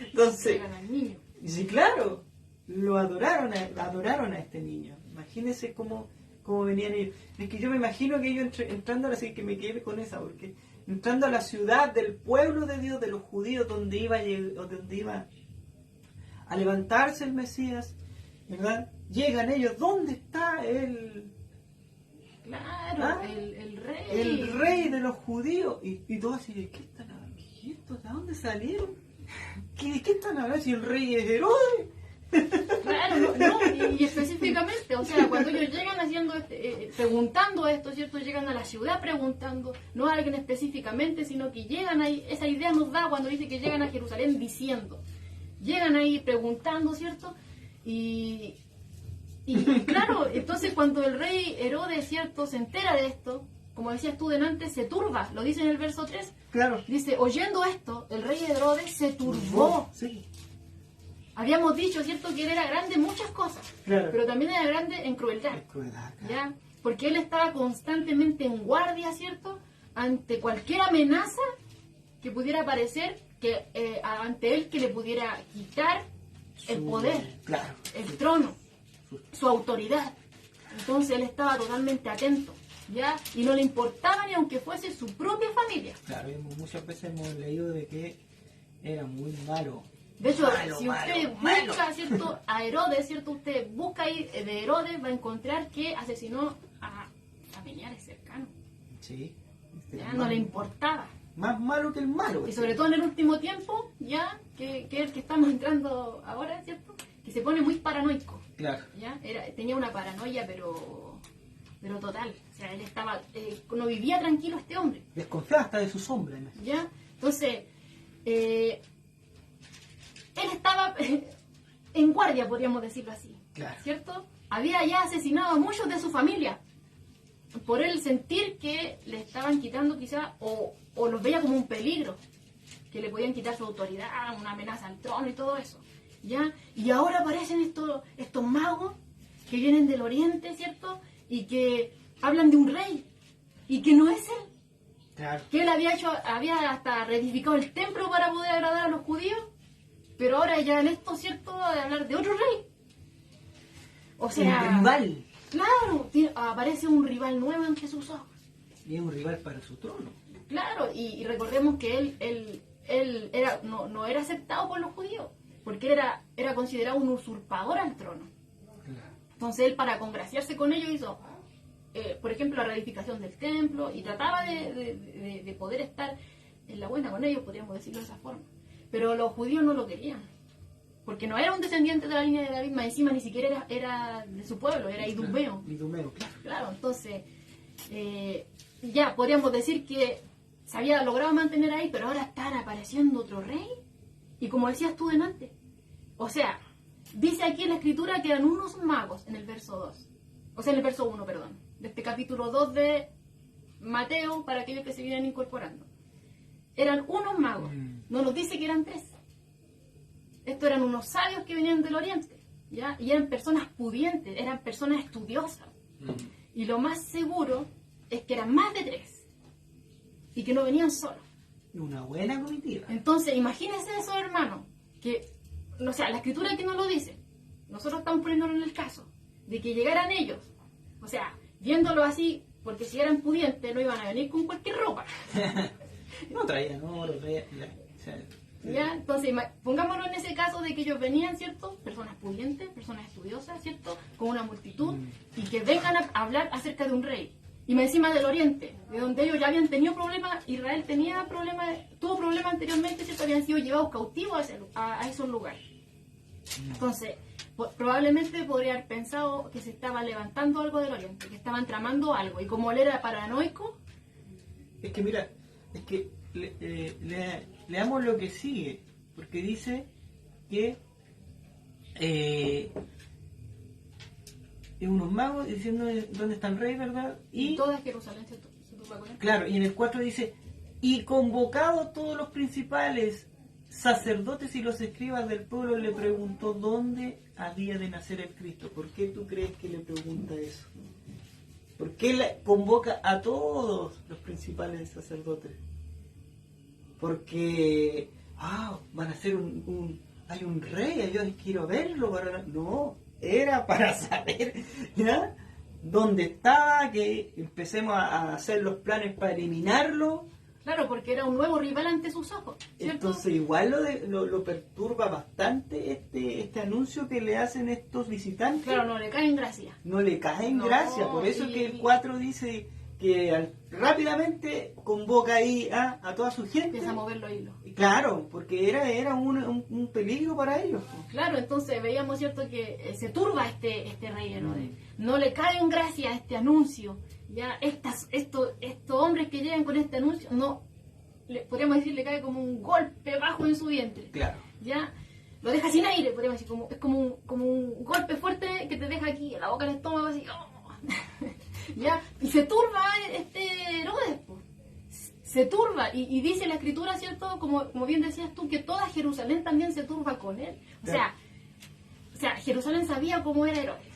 Entonces, Llegan al niño. sí, claro, lo adoraron a este niño. Imagínense cómo venían ellos. Es que yo me imagino que ellos entrando, así que me quedé con esa, porque entrando a la ciudad del pueblo de Dios, de los judíos, donde iba a levantarse el Mesías, ¿verdad? Llegan ellos, ¿dónde está él? Claro, el rey. El rey de los judíos. Y todos así, ¿de qué están hablando? ¿De dónde salieron? ¿De qué están hablando si el rey es Herodes? Claro, y específicamente, o sea, cuando ellos llegan haciendo preguntando esto, ¿cierto? Llegan a la ciudad preguntando, no a alguien específicamente, sino que llegan ahí, esa idea nos da cuando dice que llegan a Jerusalén diciendo, llegan ahí preguntando, ¿cierto? Y Y claro, entonces cuando el rey Herodes, ¿cierto?, se entera de esto, como decías tú delante, se turba, lo dice en el verso 3. Claro. Dice, oyendo esto, el rey Herodes se turbó. Sí. Habíamos dicho, ¿cierto?, que él era grande en muchas cosas, Claro. pero también era grande en crueldad. Es crueldad, claro. ¿Ya? Porque él estaba constantemente en guardia, ¿cierto?, ante cualquier amenaza que pudiera aparecer, que ante él que le pudiera quitar el poder, claro, el trono, su autoridad. Entonces él estaba totalmente atento, ¿ya? Y no le importaba ni aunque fuese su propia familia. Claro, muchas veces hemos leído de que era muy malo. De hecho, Malo, si malo, usted malo. busca, ¿cierto?, a Herodes, ¿cierto?, usted busca ahí de Herodes, va a encontrar que asesinó a familiares cercanos. Sí. Ya no le importaba. Más malo que el malo. Y sobre todo en el último tiempo, ya, que el que estamos entrando ahora, ¿cierto?, que se pone muy paranoico. Claro. ¿Ya? Tenía una paranoia, pero total. O sea, él estaba, no vivía tranquilo este hombre. Desconfiaba hasta de sus hombres. ¿No? ¿Ya? Entonces, él estaba en guardia, podríamos decirlo así. Claro. ¿Cierto? Había ya asesinado a muchos de su familia. Por él sentir que le estaban quitando quizá, o los veía como un peligro, que le podían quitar su autoridad, una amenaza al trono y todo eso. ¿Ya? Y ahora aparecen estos magos que vienen del oriente, ¿cierto? Y que hablan de un rey, y que no es él. Claro. Que él había hasta reedificado el templo para poder agradar a los judíos, pero ahora ya en esto, ¿cierto?, de hablar de otro rey. O sea, Un rival. Claro, aparece un rival nuevo ante sus ojos. Y es un rival para su trono. Claro, y recordemos que él era, no era aceptado por los judíos, porque él era considerado un usurpador al trono. Claro. Entonces él, para congraciarse con ellos, hizo, por ejemplo, la reedificación del templo, y trataba de poder estar en la buena con ellos, podríamos decirlo de esa forma. Pero los judíos no lo querían, porque no era un descendiente de la línea de David, más encima ni siquiera era de su pueblo, era idumeo. Idumeo, claro. Claro, entonces, ya podríamos decir que se había logrado mantener ahí, pero ahora están apareciendo otro rey, y como decías tú delante, o sea, dice aquí en la escritura que eran unos magos en el verso 2, o sea, en el verso 1, perdón, de este capítulo 2 de Mateo, para aquellos que se vienen incorporando. Eran unos magos, no nos dice que eran 3. Estos eran unos sabios que venían del oriente, ¿ya? Y eran personas pudientes, eran personas estudiosas. Y lo más seguro es que eran más de 3 y que no venían solos. Una buena comitiva. Entonces, imagínense eso, hermano, que, o sea, la escritura que no lo dice, nosotros estamos poniéndolo en el caso de que llegaran ellos, o sea, viéndolo así, porque si eran pudientes no iban a venir con cualquier ropa. No traían oro, traían... ¿Ya? Entonces, pongámonos en ese caso de que ellos venían, ¿cierto? Personas pudientes, personas estudiosas, ¿cierto? Con una multitud, y que vengan a hablar acerca de un rey. Y más encima del oriente, de donde ellos ya habían tenido problemas, Israel tuvo problemas anteriormente, ¿cierto? Habían sido llevados cautivos a esos lugares. Entonces, probablemente podría haber pensado que se estaba levantando algo del oriente, que estaban tramando algo. Y como él era paranoico... Es que mira, leamos lo que sigue, porque dice que unos magos diciendo dónde está el rey, ¿verdad? Y toda Jerusalén se tuvo con él. Claro, y en el 4 dice, y convocados todos los principales sacerdotes y los escribas del pueblo, le preguntó dónde había de nacer el Cristo. ¿Por qué tú crees que le pregunta eso? ¿Por qué le convoca a todos los principales sacerdotes? Porque, van a ser hay un rey, yo quiero verlo. No, era para saber, ¿ya?, dónde estaba, que empecemos a hacer los planes para eliminarlo. Claro, porque era un nuevo rival ante sus ojos, ¿cierto? Entonces igual lo perturba bastante este anuncio que le hacen estos visitantes. Claro, no le cae en gracia. No le cae en gracia, por eso es que el 4 dice que rápidamente convoca ahí a toda su gente. Empieza a mover los hilos. Claro, porque era un peligro para ellos. Claro, entonces veíamos, ¿cierto?, que se turba este rey Herodes. No le cae en gracia este anuncio. Ya estos hombres que llegan con este anuncio, no, podríamos decir, le cae como un golpe bajo en su vientre. Claro. ¿Ya? lo deja sin aire, podríamos decir, es como un golpe fuerte que te deja aquí en la boca del estómago, así, ¿ya? Y se turba Herodes, pues. Se turba, y dice la escritura, ¿cierto? Como bien decías tú, que toda Jerusalén también se turba con él. O sea, Jerusalén sabía cómo era Herodes.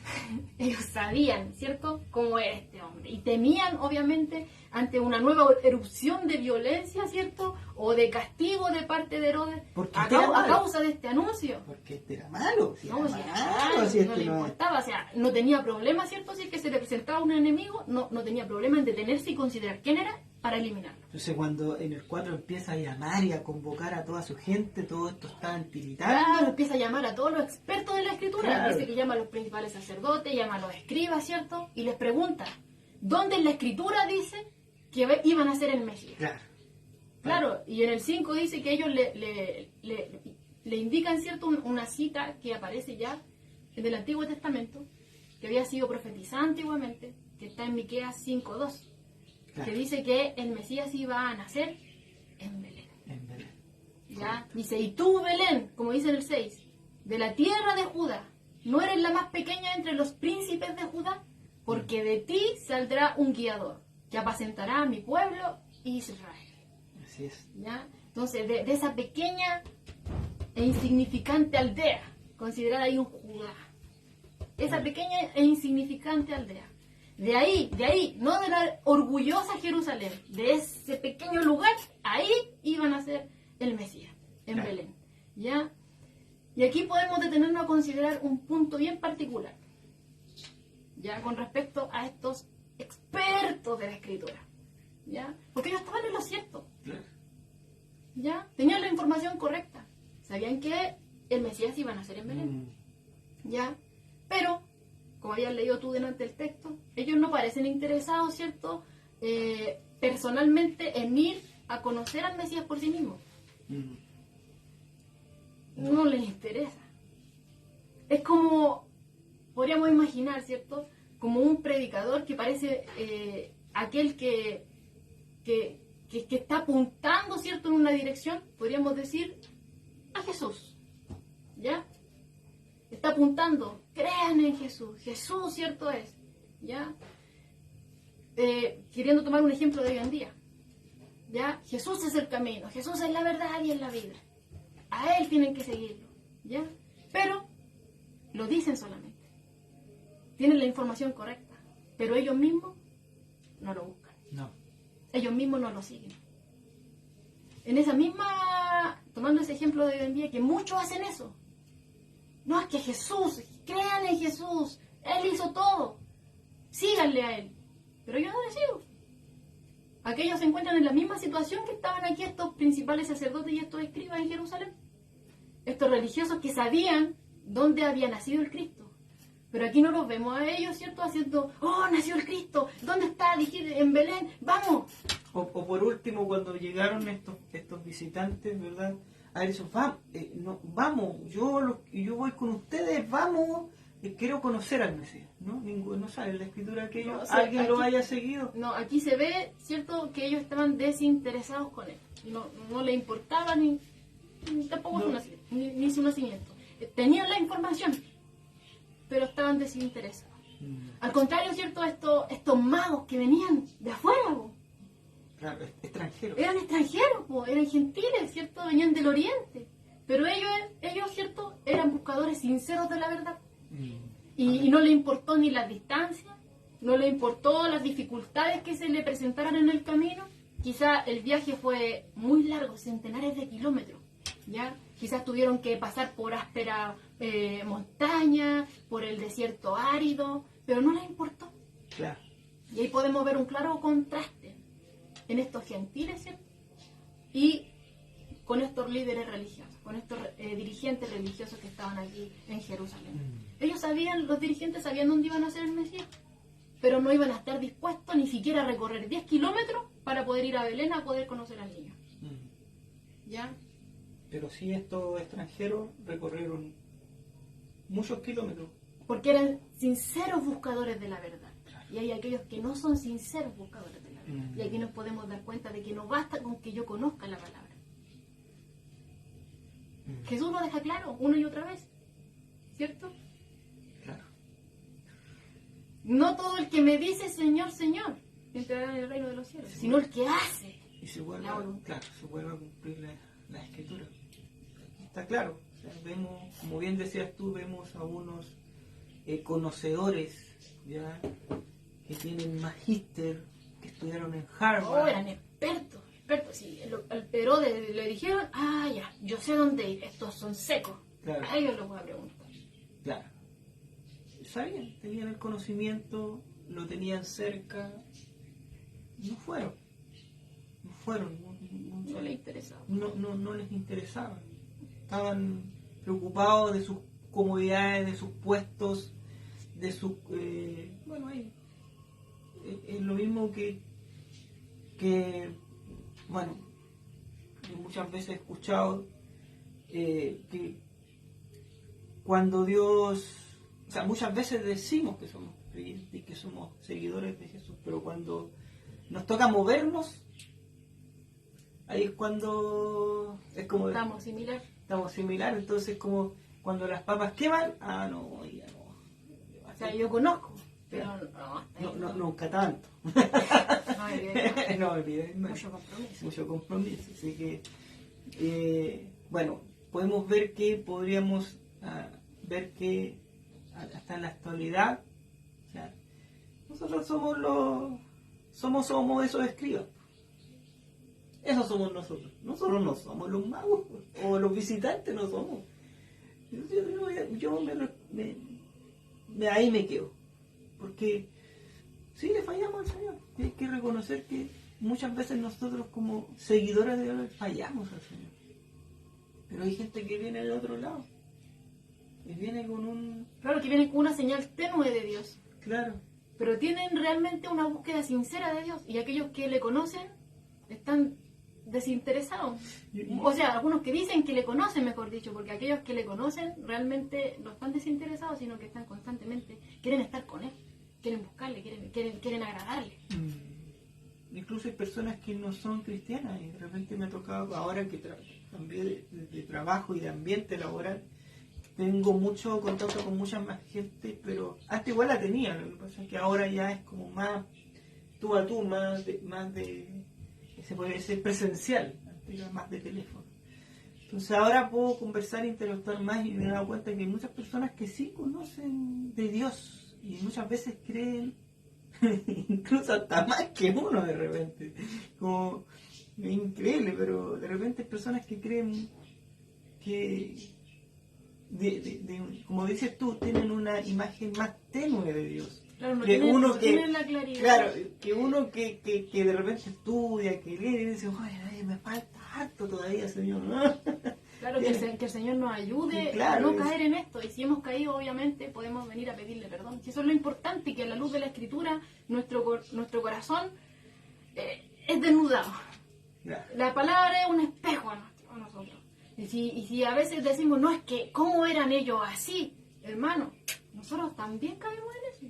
Ellos sabían, ¿cierto?, cómo era este hombre. Y temían, obviamente, ante una nueva erupción de violencia, ¿cierto?, o de castigo de parte de Herodes a causa de este anuncio. Porque este era malo. No le importaba, o sea, no tenía problema, ¿cierto? Si es que se le presentaba un enemigo, no tenía problema en detenerse y considerar quién era para eliminarlo. Entonces cuando en el 4 empieza a llamar y a convocar a toda su gente, todo esto está tiritando. Claro, empieza a llamar a todos los expertos de la escritura. Claro. Dice que llama a los principales sacerdotes, llama a los escribas, ¿cierto? Y les pregunta, ¿dónde en la escritura dice que iban a ser el Mesías? Claro, y en el 5 dice que ellos le indican, ¿cierto?, una cita que aparece ya en el Antiguo Testamento, que había sido profetizada antiguamente, que está en Miqueas 5:2. Que dice que el Mesías iba a nacer en Belén. ¿Ya? Dice, y tú, Belén, como dice en el 6, de la tierra de Judá, ¿no eres la más pequeña entre los príncipes de Judá? Porque de ti saldrá un guiador, que apacentará a mi pueblo Israel. Así es. ¿Ya? Entonces, de esa pequeña e insignificante aldea, considerada ahí un Judá, esa pequeña e insignificante aldea, de ahí, no de la orgullosa Jerusalén, de ese pequeño lugar, ahí iban a ser el Mesías, en Belén. ¿Ya? Y aquí podemos detenernos a considerar un punto bien particular, ya, con respecto a estos expertos de la Escritura, ¿ya? Porque ellos estaban en lo cierto, ¿ya? Tenían la información correcta, sabían que el Mesías iba a nacer en Belén, ¿ya? Pero como habías leído tú delante del texto, ellos no parecen interesados, ¿cierto?, personalmente en ir a conocer al Mesías por sí mismos. No les interesa. Es como, podríamos imaginar, ¿cierto?, como un predicador que parece aquel que está apuntando, ¿cierto?, en una dirección, podríamos decir, a Jesús, ¿ya? Está apuntando, crean en Jesús, Jesús cierto es, ¿ya? Queriendo tomar un ejemplo de hoy en día, ¿ya? Jesús es el camino, Jesús es la verdad y es la vida, a Él tienen que seguirlo, ¿ya? Pero lo dicen solamente, tienen la información correcta, pero ellos mismos no lo buscan, ellos mismos no lo siguen. En esa misma, tomando ese ejemplo de hoy en día, que muchos hacen eso. No, es que Jesús, crean en Jesús, Él hizo todo, síganle a Él. Pero yo no les sigo. Aquellos se encuentran en la misma situación que estaban aquí estos principales sacerdotes y estos escribas en Jerusalén. Estos religiosos que sabían dónde había nacido el Cristo. Pero aquí no los vemos a ellos, ¿cierto?, haciendo, oh, nació el Cristo, ¿dónde está? Dije, en Belén, vamos. O por último, cuando llegaron estos visitantes, ¿verdad?, a ver, eso, vamos, yo voy con ustedes, vamos, quiero conocer al Mesías, ¿no? Ninguno sabe en la escritura que ellos, no, o sea, alguien lo haya seguido. No, aquí se ve, ¿cierto?, que ellos estaban desinteresados con él, no le importaba ni tampoco ni su nacimiento. Tenían la información, pero estaban desinteresados. Al contrario, ¿cierto?, estos magos que venían de afuera, claro, extranjeros. Eran extranjeros, eran gentiles, ¿cierto? Venían del oriente. Pero ellos, ¿cierto?, eran buscadores sinceros de la verdad. Y no le importó ni la distancia, no le importó las dificultades que se le presentaran en el camino. Quizá el viaje fue muy largo, centenares de kilómetros, ¿ya? Quizás tuvieron que pasar por áspera montaña, por el desierto árido, pero no les importó. Claro. Y ahí podemos ver un claro contraste en estos gentiles, ¿cierto?, y con estos líderes religiosos, con estos dirigentes religiosos que estaban allí en Jerusalén. Ellos sabían, los dirigentes sabían dónde iban a ser el Mesías, pero no iban a estar dispuestos ni siquiera a recorrer 10 kilómetros para poder ir a Belén a poder conocer al niño. ¿Ya? Pero sí, estos extranjeros recorrieron muchos kilómetros. Porque eran sinceros buscadores de la verdad. Claro. Y hay aquellos que no son sinceros buscadores de la verdad. Y aquí nos podemos dar cuenta de que no basta con que yo conozca la palabra. Jesús lo deja claro una y otra vez, ¿cierto? Claro. No todo el que me dice Señor, Señor entrará en el reino de los cielos, sino el que hace. Y se vuelve, la voluntad. claro, se vuelve a cumplir la escritura. Está claro. O sea, vemos, como bien decías tú, vemos a unos conocedores, ya, que tienen magíster, que estudiaron en Harvard. Oh, eran expertos. Sí, al Herodes le dijeron, ya, yo sé dónde ir, estos son secos. Claro. A ellos los voy a preguntar. Claro. Sabían, tenían el conocimiento, lo tenían cerca, no fueron. No les interesaba. No les interesaba. Estaban preocupados de sus comodidades, de sus puestos, de sus... bueno, ahí es lo mismo que bueno, yo muchas veces he escuchado que cuando Dios... O sea, muchas veces decimos que somos creyentes y que somos seguidores de Jesús, pero cuando nos toca movernos, ahí es cuando... es como... Estamos similar. Estamos similar, entonces como cuando las papas queman, no, ya no. O sea, yo conozco, pero no, nunca tanto. No, evidentemente. Mucho compromiso. Así que, bueno, podemos ver que podríamos ver que hasta en la actualidad, o sea, nosotros somos esos escribas. Esos somos nosotros. Nosotros no somos los magos o los visitantes, no somos. Yo ahí me quedo. Porque sí le fallamos al Señor. Hay que reconocer que muchas veces nosotros como seguidores de Dios fallamos al Señor. Pero hay gente que viene del otro lado. Y viene con un... Claro, que viene con una señal tenue de Dios. Claro. Pero tienen realmente una búsqueda sincera de Dios. Y aquellos que le conocen están desinteresados. O sea, algunos que dicen que le conocen, mejor dicho, porque aquellos que le conocen realmente no están desinteresados, sino que están constantemente, quieren estar con él, quieren buscarle, quieren agradarle. Incluso hay personas que no son cristianas y de repente me ha tocado, ahora que cambié de trabajo y de ambiente laboral, tengo mucho contacto con mucha más gente, pero hasta igual la tenía, lo que pasa es que ahora ya es como más tú a tú, más de se puede decir presencial, antes era más de teléfono. Entonces ahora puedo conversar e interactuar más y me he dado cuenta que hay muchas personas que sí conocen de Dios y muchas veces creen incluso hasta más que uno de repente. Como es increíble, pero de repente hay personas que creen que como dices tú, tienen una imagen más tenue de Dios. Claro, no tienen la claridad. Claro, que uno que de repente estudia, que lee y dice, oye, me falta harto todavía, Señor. Claro, que el Señor nos ayude a no caer en esto. Y si hemos caído, obviamente, podemos venir a pedirle perdón. Si eso es lo importante, que a la luz de la Escritura, nuestro corazón es desnudado. Claro. La palabra es un espejo a nosotros. Y si a veces decimos, no, es que, ¿cómo eran ellos así? Hermano, nosotros también caemos en eso.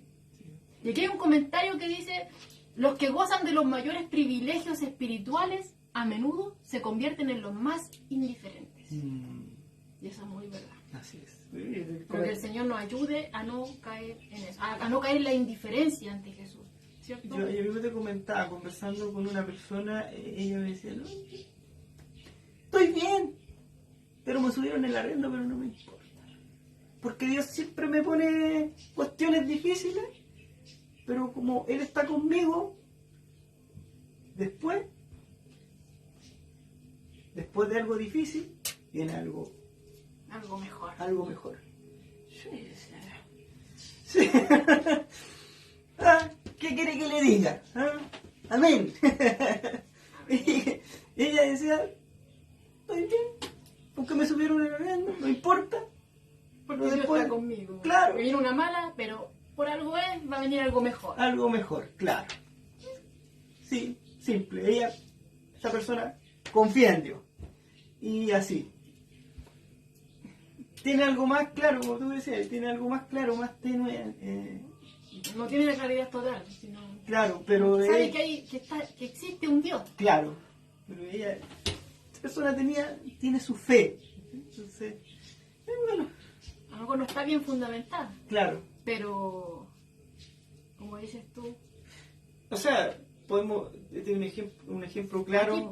Y aquí hay un comentario que dice, los que gozan de los mayores privilegios espirituales a menudo se convierten en los más indiferentes. Y eso es muy verdad. Así es. Pero que el Señor nos ayude a no caer en eso, a no caer en la indiferencia ante Jesús, ¿cierto? Yo te comentaba, conversando con una persona, ella me decía, no, estoy bien, pero me subieron el arriendo, pero no me importa. Porque Dios siempre me pone cuestiones difíciles, pero como Él está conmigo, después de algo difícil, viene algo mejor. Algo mejor. Sí. ¿Qué quiere que le diga? Amén. Y ella decía, estoy bien, aunque me subieron el arriendo, no importa. Porque Dios está conmigo. Claro. Me viene una mala, pero por algo va a venir algo mejor. Algo mejor, claro. Sí, simple. Esa persona confía en Dios. Y así. Tiene algo más claro, como tú decías, tiene algo más claro, más tenue. No tiene la claridad total, sino... Claro, pero... Sabe que existe un Dios. Claro, pero esa persona tiene su fe. Entonces, bueno. A lo mejor no está bien fundamentada. Claro. Pero, como dices tú... O sea, podemos tener un ejemplo claro. Aquí.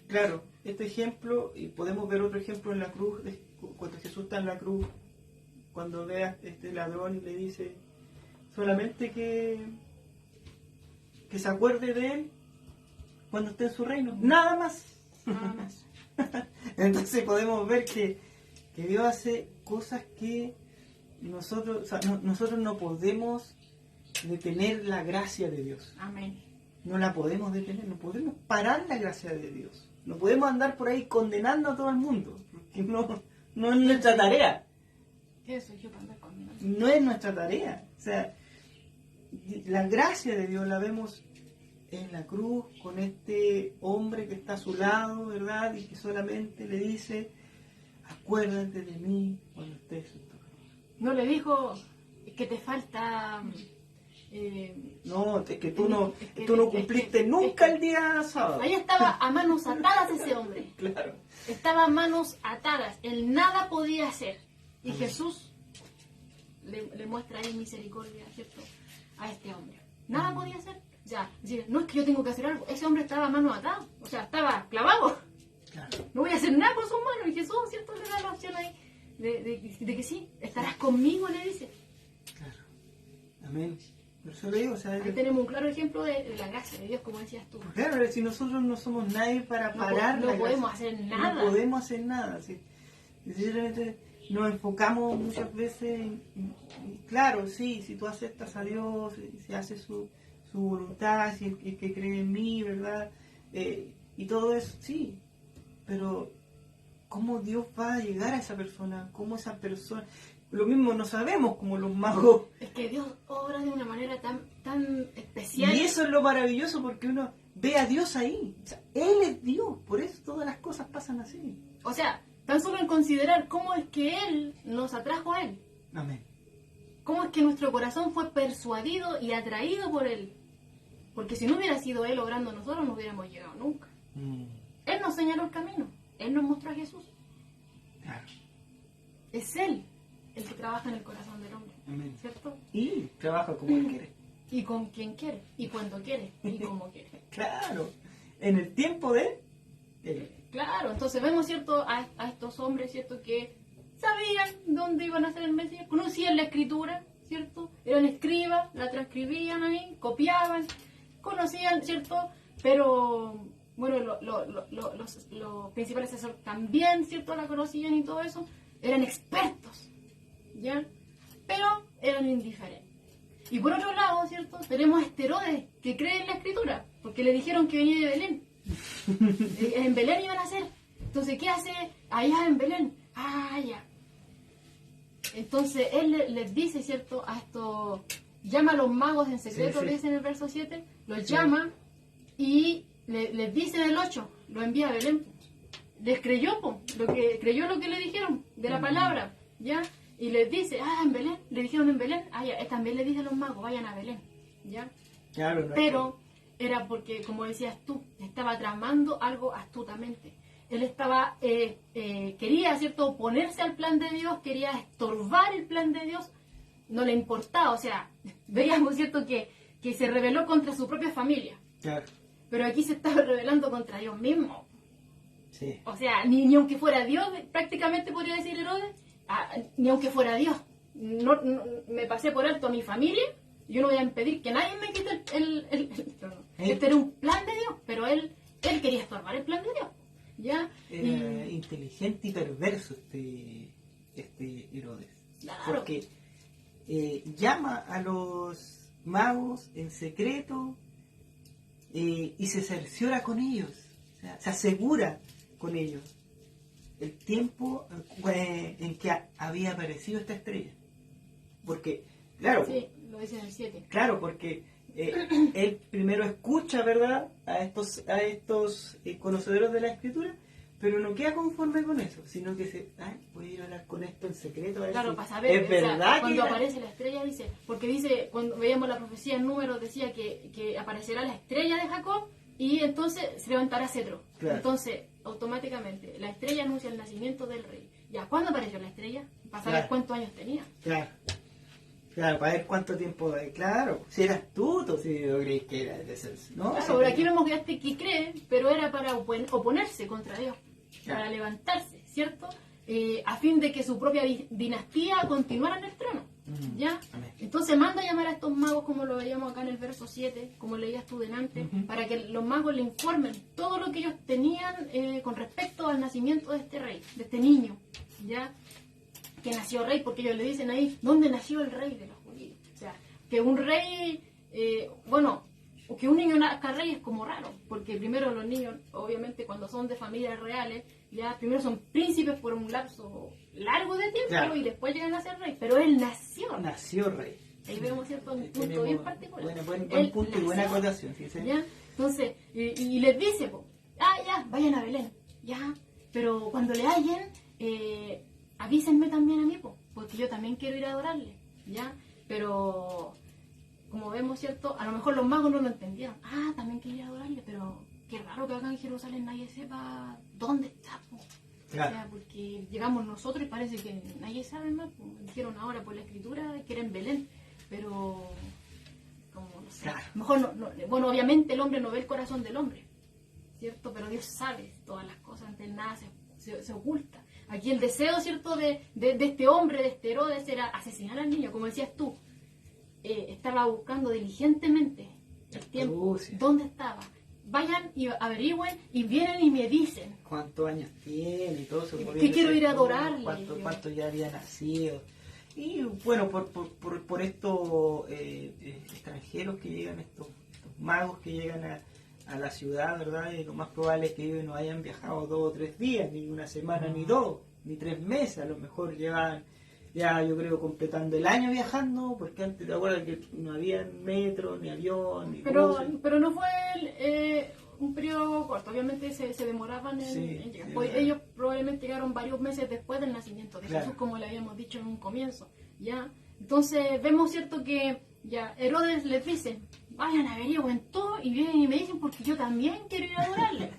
Claro, este ejemplo, y podemos ver otro ejemplo en la cruz, cuando Jesús está en la cruz, cuando ve a este ladrón y le dice solamente que se acuerde de él cuando esté en su reino, nada más. Nada más. Entonces podemos ver que Dios hace cosas que nosotros, o sea, nosotros no podemos detener la gracia de Dios. Amén. No la podemos detener, no podemos parar la gracia de Dios. No podemos andar por ahí condenando a todo el mundo, porque no es nuestra tarea. ¿Qué soy yo para andar condenando? No es nuestra tarea. O sea, la gracia de Dios la vemos en la cruz con este hombre que está a su lado, ¿verdad? Y que solamente le dice, acuérdate de mí cuando estés en tu reino. No le dijo que te falta... No, es que tú no cumpliste nunca el día sábado. Ahí estaba a manos atadas ese hombre. Claro. Estaba a manos atadas. Él nada podía hacer. Y Jesús le muestra ahí misericordia, ¿cierto? A este hombre. Nada podía hacer. Ya, no es que yo tengo que hacer algo. Ese hombre estaba a manos atadas. O sea, estaba clavado. Claro. No voy a hacer nada con sus manos. Y Jesús, ¿cierto? Le da la opción ahí de que sí. Estarás conmigo, le dice. Claro. Amén. Por eso le digo, o sea, Ahí tenemos un claro ejemplo de la gracia de Dios, como decías tú. claro, si nosotros no somos nadie para parar, no podemos hacer nada. No podemos hacer nada. ¿Sí? Sinceramente, nos enfocamos muchas veces claro, sí, si tú aceptas a Dios, si haces su voluntad, si el que cree en mí, ¿verdad? Y todo eso, sí, pero ¿cómo Dios va a llegar a esa persona? ¿Cómo esa persona? Lo mismo no sabemos como los magos. Es que Dios obra de una manera tan especial. Y eso es lo maravilloso porque uno ve a Dios ahí. O sea, Él es Dios, por eso todas las cosas pasan así. O sea, tan solo en considerar cómo es que Él nos atrajo a Él. Amén. Cómo es que nuestro corazón fue persuadido y atraído por Él. Porque si no hubiera sido Él obrando nosotros, no hubiéramos llegado nunca. Él nos señaló el camino. Él nos mostró a Jesús. Claro. Es Él el que trabaja en el corazón del hombre. Amén. ¿Cierto? Y trabaja como Él quiere. Y con quien quiere. Y cuando quiere. Y como quiere. Claro. En el tiempo de Él. Claro, entonces vemos, ¿cierto? A estos hombres, ¿cierto? Que sabían dónde iban a ser el Mesías. Conocían la escritura, ¿cierto? Eran escribas, la transcribían ahí, copiaban. Conocían, ¿cierto? Pero, bueno, los principales asesores también, ¿cierto? La conocían y todo eso. Eran expertos, ¿ya? Pero eran indiferentes. Y por otro lado, ¿cierto? Tenemos a este Herodes, que cree en la escritura, porque le dijeron que venía de Belén. En Belén iban a ser. Entonces, ¿qué hace allá en Belén? Ah, ya. Entonces, él les dice, ¿cierto? A esto, llama a los magos en secreto, le dice en el verso 7, los llama y les dice en el 8, lo envía a Belén. Les creyó, creyó lo que le dijeron de la palabra, ¿ya? Y les dice, en Belén, le dijeron en Belén, ya, también le dice a los magos, vayan a Belén, ¿ya? Claro, no. Pero era porque, como decías tú, estaba tramando algo astutamente. Él estaba, quería, ¿cierto?, oponerse al plan de Dios, quería estorbar el plan de Dios, no le importaba, o sea, veíamos, ¿cierto?, que se rebeló contra su propia familia. Claro. Pero aquí se estaba rebelando contra Dios mismo. Sí. O sea, ni aunque fuera Dios, prácticamente podría decir Herodes, ni aunque fuera Dios. No, me pasé por alto a mi familia, yo no voy a impedir que nadie me quite el trono. Este era un plan de Dios, pero él quería estorbar el plan de Dios. ¿Ya? Era inteligente y perverso este Herodes. Claro. Porque llama a los magos en secreto y se cerciora con ellos, o sea, se asegura con ellos el tiempo en que había aparecido esta estrella. Porque, claro, sí, lo dice en el 7. Claro, porque él primero escucha, ¿verdad?, a estos conocedores de la escritura, pero no queda conforme con eso, sino que se, voy a ir a hablar con esto en secreto. Claro, para saber, es verdad, cuando aparece la estrella, dice, porque dice, cuando veíamos la profecía en Números, decía que aparecerá la estrella de Jacob, y entonces se levantará cetro. Claro. Entonces, automáticamente, la estrella anuncia el nacimiento del rey. Ya, ¿cuándo apareció la estrella? Para saber Claro. cuántos años tenía. Claro. Claro, para ver cuánto tiempo... Claro, si eras astuto, si yo creí que era de ser... ¿no? Claro, Si por aquí tenía- vemos que este que cree, pero era para oponerse contra Dios, Claro. para levantarse, ¿cierto? A fin de que su propia dinastía continuara en el trono, ¿ya? Amén. Entonces manda a llamar a estos magos, como lo veíamos acá en el verso 7, como leías tú delante, para que los magos le informen todo lo que ellos tenían con respecto al nacimiento de este rey, de este niño, ¿ya? Que nació rey, porque ellos le dicen ahí, ¿dónde nació el rey de los judíos? O sea, que un rey, o que un niño nazca rey es como raro, porque primero los niños, obviamente cuando son de familias reales, ya primero son príncipes por un lapso largo de tiempo, Claro. y después llegan a ser rey, pero él nació. Nació rey. Ahí vemos, ¿cierto? Un punto Tenemos bien particular. buen Él punto y buena nació. acotación, fíjense. ¿Ya? Entonces, y les dice, po, ya, vayan a Belén, ya, pero cuando le hallen, avísenme también a mí, po, porque yo también quiero ir a adorarle, ya, pero como vemos, ¿cierto? A lo mejor los magos no lo entendieron, también quiero ir a adorarle, pero qué raro que acá en Jerusalén nadie sepa dónde está, po. Claro. O sea, porque llegamos nosotros y parece que nadie sabe más, po. Dijeron ahora por la escritura que era en Belén, pero como no sé, Claro. mejor bueno, obviamente el hombre no ve el corazón del hombre, ¿cierto? Pero Dios sabe todas las cosas, ante él nada se oculta. Aquí el deseo, ¿cierto?, de este hombre, de este Herodes, era asesinar al niño, como decías tú. Estaba buscando diligentemente el tiempo, Astucia. dónde estaba. Vayan y averigüen y vienen y me dicen. ¿Cuántos años tiene y todo eso? Que quiero ir a adorarle, ¿Cuánto ya había nacido? Y bueno, por estos extranjeros que llegan, estos magos que llegan a la ciudad, ¿verdad? Y lo más probable es que ellos no hayan viajado 2 o 3 días, ni una semana, ni 2, ni 3 meses. A lo mejor llevan ya, yo creo, completando el año viajando, porque antes te acuerdas que no había metro, ni avión, ni buses. Pero no fue un periodo corto, obviamente se demoraban en llegar. Sí, Pues verdad. ellos probablemente llegaron varios meses después del nacimiento de Claro. Jesús, como le habíamos dicho en un comienzo, ¿ya? Entonces vemos, ¿cierto?, que ya Herodes les dice, vayan a averigüen todo y vienen y me dicen porque yo también quiero ir a adorarle.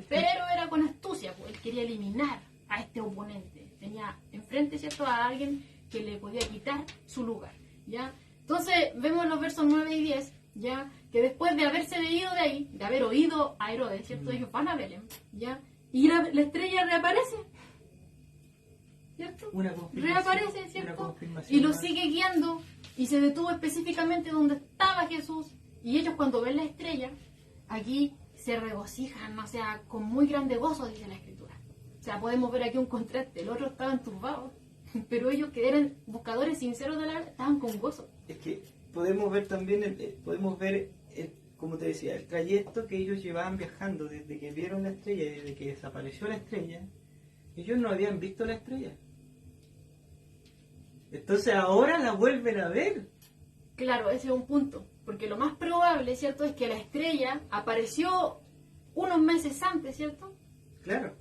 Pero era con astucia, pues él quería eliminar a este oponente. Tenía enfrente, ¿cierto?, a alguien que le podía quitar su lugar, ¿ya? Entonces vemos los versos 9 y 10, ¿ya? Que después de haberse ido de ahí, de haber oído a Herodes, ¿cierto?, ellos van a Belén, ¿ya? Y la estrella reaparece, ¿cierto? Una confirmación, Reaparece, una ¿cierto? confirmación Y lo más. sigue guiando y se detuvo específicamente donde estaba Jesús. Y ellos cuando ven la estrella, aquí se regocijan, o sea, con muy grande gozo, dice la Escritura. O sea, podemos ver aquí un contraste. El otro estaban turbados, pero ellos que eran buscadores sinceros de la verdad, estaban con gozo. Es que podemos ver también, como te decía, el trayecto que ellos llevaban viajando desde que vieron la estrella y desde que desapareció la estrella. Ellos no habían visto la estrella. Entonces ahora la vuelven a ver. Claro, ese es un punto. Porque lo más probable, ¿cierto?, es que la estrella apareció unos meses antes, ¿cierto?, Claro.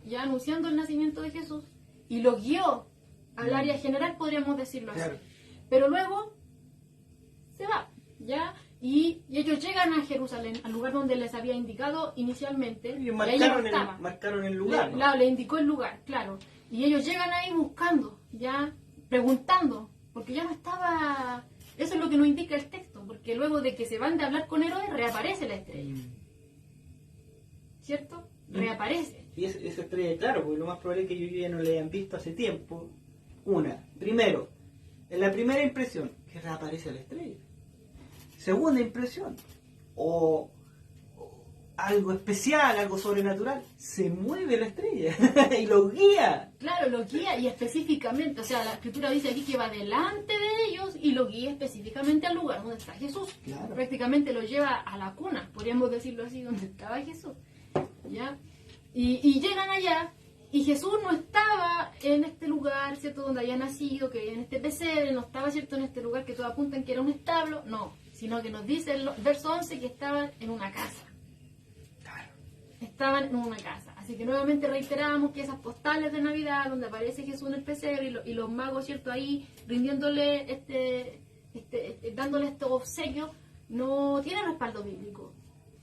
ya anunciando el nacimiento de Jesús, y lo guió al área general, podríamos decirlo así. Claro. Pero luego se va, ¿ya? Y ellos llegan a Jerusalén, al lugar donde les había indicado inicialmente. Y ahí marcaron, no estaban. marcaron el lugar. ¿no? Le indicó el lugar, claro. Y ellos llegan ahí buscando, ya preguntando, porque ya no estaba... Eso es lo que nos indica el texto, porque luego de que se van de hablar con Herodes, reaparece la estrella, ¿cierto? Reaparece. Y esa estrella, claro, porque lo más probable es que ellos ya no la hayan visto hace tiempo. Primero, en la primera impresión, que reaparece la estrella. Segunda impresión, o algo especial, algo sobrenatural, se mueve la estrella y los guía. Claro, lo guía y específicamente, o sea, la escritura dice aquí que va delante de ellos y lo guía específicamente al lugar donde está Jesús. Claro. Prácticamente lo lleva a la cuna, podríamos decirlo así, donde estaba Jesús. ¿Ya? Y llegan allá y Jesús no estaba en este lugar, ¿cierto?, donde había nacido, que en este pesebre, no estaba, ¿cierto?, en este lugar que todos apuntan que era un establo, no, sino que nos dice el verso 11 que estaban en una casa. Estaban en una casa. Así que nuevamente reiteramos que esas postales de Navidad donde aparece Jesús en el pesebre y los magos, ¿cierto?, ahí rindiéndole dándole estos obsequios, no tienen respaldo bíblico.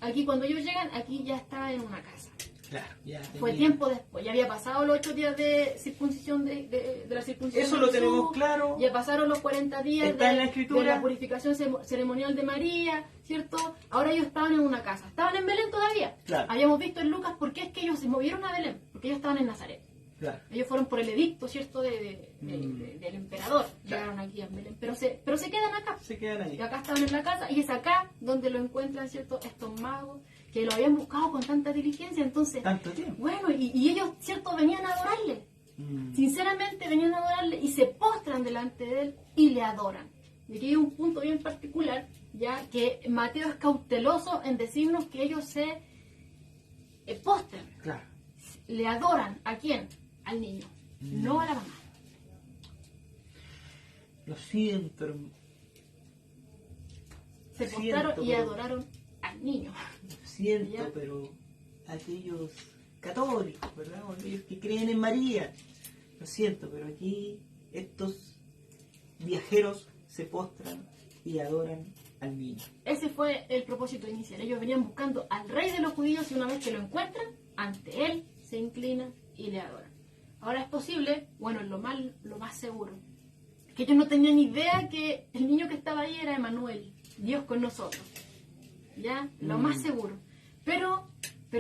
aquí cuando ellos llegan, aquí ya estaba en una casa. Claro, ya Fue tenía- tiempo después, ya había pasado los 8 días de circuncisión de la circuncisión. Eso de lo Jesús, tenemos claro. Ya pasaron los 40 días Está en la Escritura. de la purificación ceremonial de María, ¿cierto? Ahora ellos estaban en una casa. Estaban en Belén todavía. Claro. Habíamos visto en Lucas por qué es que ellos se movieron a Belén, porque ellos estaban en Nazaret. Claro. Ellos fueron por el edicto, ¿cierto? Del emperador. Llegaron aquí a Belén. Pero se quedan acá. Se quedan ahí. Y acá estaban en la casa y es acá donde lo encuentran, ¿cierto? Estos magos que lo habían buscado con tanta diligencia. Entonces, Tanto tiempo. bueno, y ellos, ¿cierto? Venían a adorarle. Mm. Sinceramente venían a adorarle y se postran delante de él y le adoran. Y aquí hay un punto bien particular, ya que Mateo es cauteloso en decirnos que ellos se postran. Claro. Le adoran. ¿A quién? Al niño, no a la mamá. Lo siento, Se Siento, postraron y pero- adoraron al niño. lo siento, Ya. pero aquellos católicos, ¿verdad? O aquellos que creen en María, lo siento, pero aquí estos viajeros se postran y adoran al niño. Ese fue el propósito inicial. Ellos venían buscando al rey de los judíos y una vez que lo encuentran, ante él se inclinan y le adoran. Ahora es posible, bueno, lo más seguro, que ellos no tenían idea que el niño que estaba ahí era Emmanuel, Dios con nosotros. ¿Ya? Lo más seguro. Pero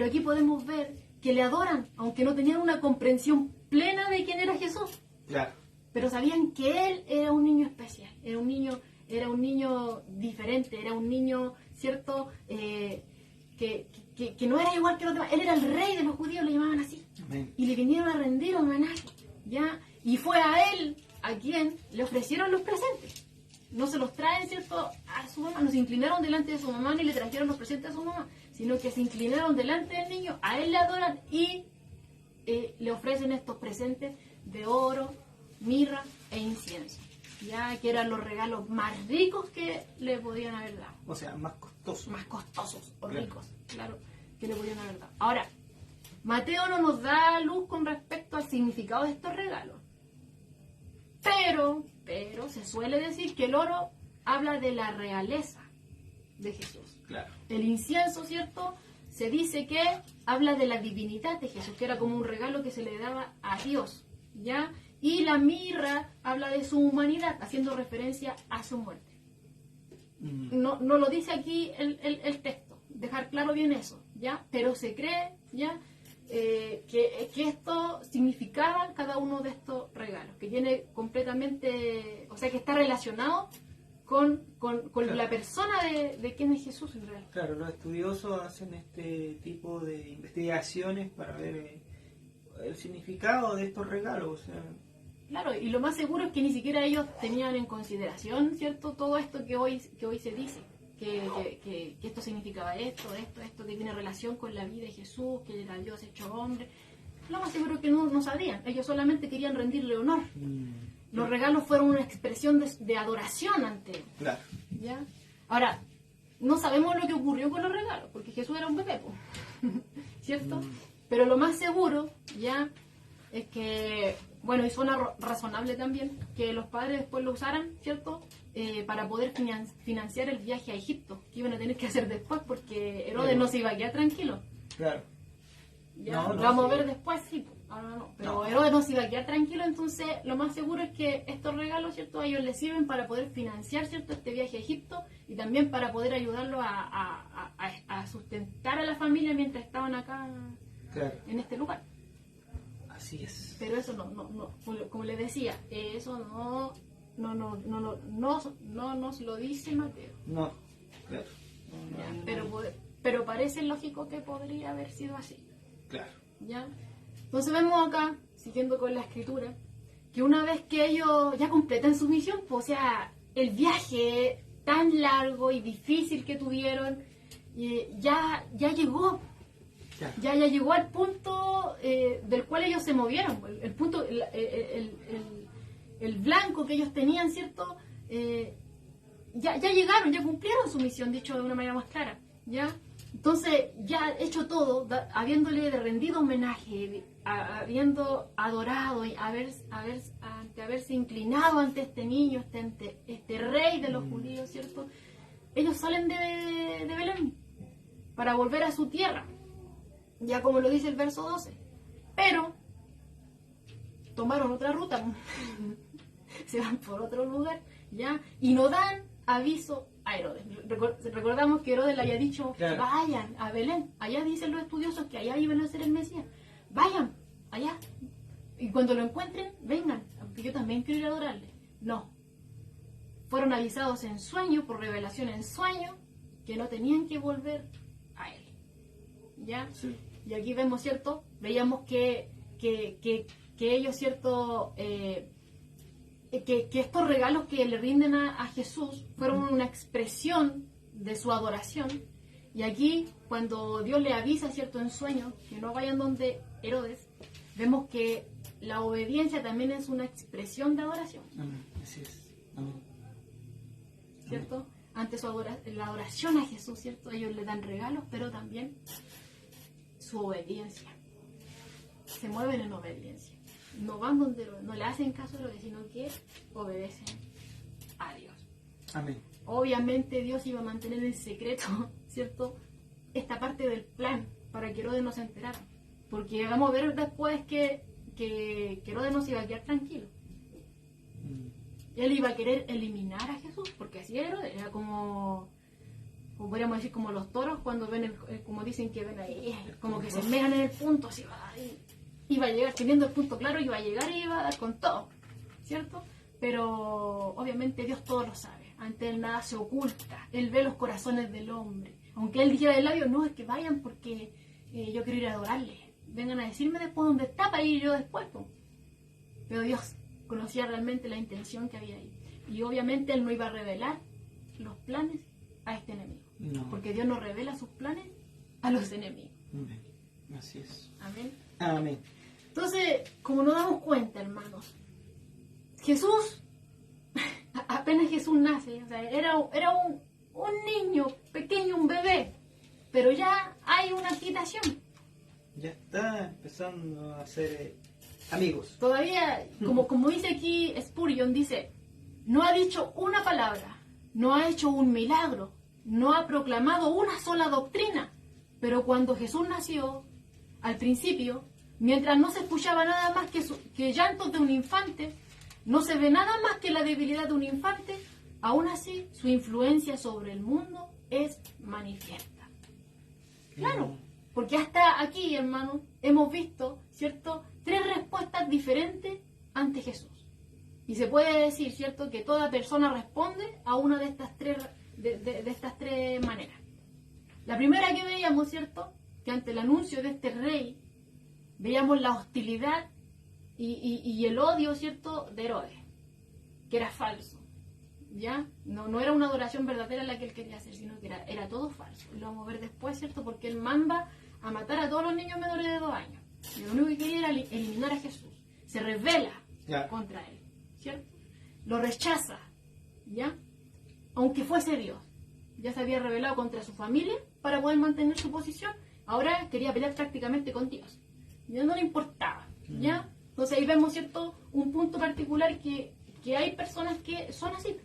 aquí podemos ver que le adoran, aunque no tenían una comprensión plena de quién era Jesús. Claro. Pero sabían que él era un niño especial, era un niño diferente, era un niño, ¿cierto? Que no era igual que los demás. Él era el rey de los judíos, le llamaban así. Amén. Y le vinieron a rendir homenaje, ¿ya? Y fue a él a quien le ofrecieron los presentes. No se los traen, ¿cierto?, a su mamá, no se inclinaron delante de su mamá ni le trajeron los presentes a su mamá, sino que se inclinaron delante del niño, a él le adoran y le ofrecen estos presentes de oro, mirra e incienso, ya que eran los regalos más ricos que le podían haber dado, O sea, más costoso. más costosos o Claro. ricos, claro, que le podían haber dado. Ahora, Mateo no nos da luz con respecto al significado de estos regalos, pero se suele decir que el oro habla de la realeza de Jesús. Claro. El incienso, ¿cierto?, se dice que habla de la divinidad de Jesús, que era como un regalo que se le daba a Dios, ¿ya? Y la mirra habla de su humanidad, haciendo referencia a su muerte. No lo dice aquí el texto, dejar claro bien eso, ¿ya? Pero se cree, ¿ya?, que esto significaba cada uno de estos regalos, que tiene completamente, o sea, que está relacionado con Claro. la persona de quién es Jesús en realidad. Claro, los estudiosos hacen este tipo de investigaciones para ver el significado de estos regalos. O sea, Claro, y lo más seguro es que ni siquiera ellos tenían en consideración, ¿cierto?, todo esto que hoy se dice, que esto significaba esto, que tiene relación con la vida de Jesús, que era Dios hecho hombre. Lo más seguro es que no sabían, ellos solamente querían rendirle honor. Los regalos fueron una expresión de adoración ante él, claro. ¿ya? Ahora, no sabemos lo que ocurrió con los regalos, porque Jesús era un bebé, po, ¿cierto? Pero lo más seguro, ya, es que, bueno, y suena razonable también, que los padres después lo usaran, ¿cierto?, para poder financiar el viaje a Egipto, que iban a tener que hacer después, porque Herodes no se iba a quedar tranquilo. Claro. Ya, No, lo vamos a sí. ver después, sí, ahora no. Pero No. Herodes no se iba a quedar tranquilo, entonces lo más seguro es que estos regalos, ¿cierto?, a ellos les sirven para poder financiar, ¿cierto?, este viaje a Egipto y también para poder ayudarlo a sustentar a la familia mientras estaban acá Claro. en este lugar. Así es. Pero eso no, como les decía, eso no nos lo dice Mateo. No, claro. No, Ya, no, pero parece lógico que podría haber sido así. claro. ¿Ya? Entonces vemos acá, siguiendo con la escritura, que una vez que ellos ya completan su misión, pues, o sea, el viaje tan largo y difícil que tuvieron, ya llegó. Claro. Ya llegó al punto del cual ellos se movieron, el punto, el blanco que ellos tenían, ¿cierto? Ya llegaron, ya cumplieron su misión, dicho de una manera más clara, ¿ya? Entonces, ya hecho todo, habiéndole rendido homenaje, habiendo adorado y haberse inclinado ante este niño, ante este rey de los judíos, ¿cierto? Ellos salen de Belén, para volver a su tierra, ya como lo dice el verso 12. Pero tomaron otra ruta, se van por otro lugar, ¿ya? Y no dan aviso a Herodes. Recordamos que Herodes le había dicho, claro, vayan a Belén. Allá dicen los estudiosos que allá iban a ser el Mesías. Vayan allá. Y cuando lo encuentren, vengan, porque yo también quiero ir a adorarle. No. Fueron avisados en sueño, por revelación en sueño, que no tenían que volver a él. ¿Ya? Sí. Y aquí vemos, ¿cierto? Veíamos que ellos, ¿cierto? Que estos regalos que le rinden a Jesús fueron una expresión de su adoración. Y aquí, cuando Dios le avisa, ¿cierto? En sueño, que no vayan donde Herodes, vemos que la obediencia también es una expresión de adoración. Amén. Así es. Amén. ¿Cierto? Amén. Ante la adoración a Jesús, ¿cierto? Ellos le dan regalos, pero también su obediencia. Se mueven en obediencia. No van donde no le hacen caso a Herodes, sino que obedecen a Dios. Amén. Obviamente Dios iba a mantener en secreto, ¿cierto? Esta parte del plan para que Herodes no se enterara. Porque vamos a ver después que Herodes no se iba a quedar tranquilo. Él iba a querer eliminar a Jesús, porque así era Herodes. Era como podríamos decir, como los toros cuando ven, como dicen que ven ahí, como que se megan en el punto, así va, iba a llegar, teniendo el punto claro, iba a llegar y iba a dar con todo, ¿cierto? Pero obviamente Dios todo lo sabe, ante Él nada se oculta, Él ve los corazones del hombre. Aunque Él dijera del labio, no, es que vayan porque yo quiero ir a adorarle, vengan a decirme después dónde está para ir yo después, ¿no? Pero Dios conocía realmente la intención que había ahí. Y obviamente Él no iba a revelar los planes a este enemigo. No. Porque Dios no revela sus planes a los enemigos. Amén. Así es. Amén. Amén. Entonces, como nos damos cuenta, hermanos, Jesús, apenas Jesús nace, o sea, era un niño pequeño, un bebé, pero ya hay una agitación. Ya está empezando a ser amigos. Todavía, como dice aquí Spurgeon, dice, no ha dicho una palabra, no ha hecho un milagro, no ha proclamado una sola doctrina, pero cuando Jesús nació, al principio, mientras no se escuchaba nada más que llantos de un infante, no se ve nada más que la debilidad de un infante, aún así su influencia sobre el mundo es manifiesta. Claro, porque hasta aquí, hermanos, hemos visto, ¿cierto?, 3 respuestas diferentes ante Jesús. Y se puede decir, ¿cierto?, que toda persona responde a una de estas 3 de estas 3 maneras. La primera que veíamos, ¿cierto?, que ante el anuncio de este rey, veíamos la hostilidad y el odio, ¿cierto?, de Herodes, que era falso, ¿ya? No era una adoración verdadera la que él quería hacer, sino que era todo falso. Lo vamos a ver después, ¿cierto?, porque él manda a matar a todos los niños menores de 2 años. Y lo único que quería era eliminar a Jesús. Se rebela contra él, ¿cierto? Lo rechaza, ¿ya? Aunque fuese Dios. Ya se había rebelado contra su familia para poder mantener su posición. Ahora quería pelear prácticamente con Dios. Ya no le importaba, ¿ya? Entonces ahí vemos, ¿cierto?, un punto particular que hay personas que son así,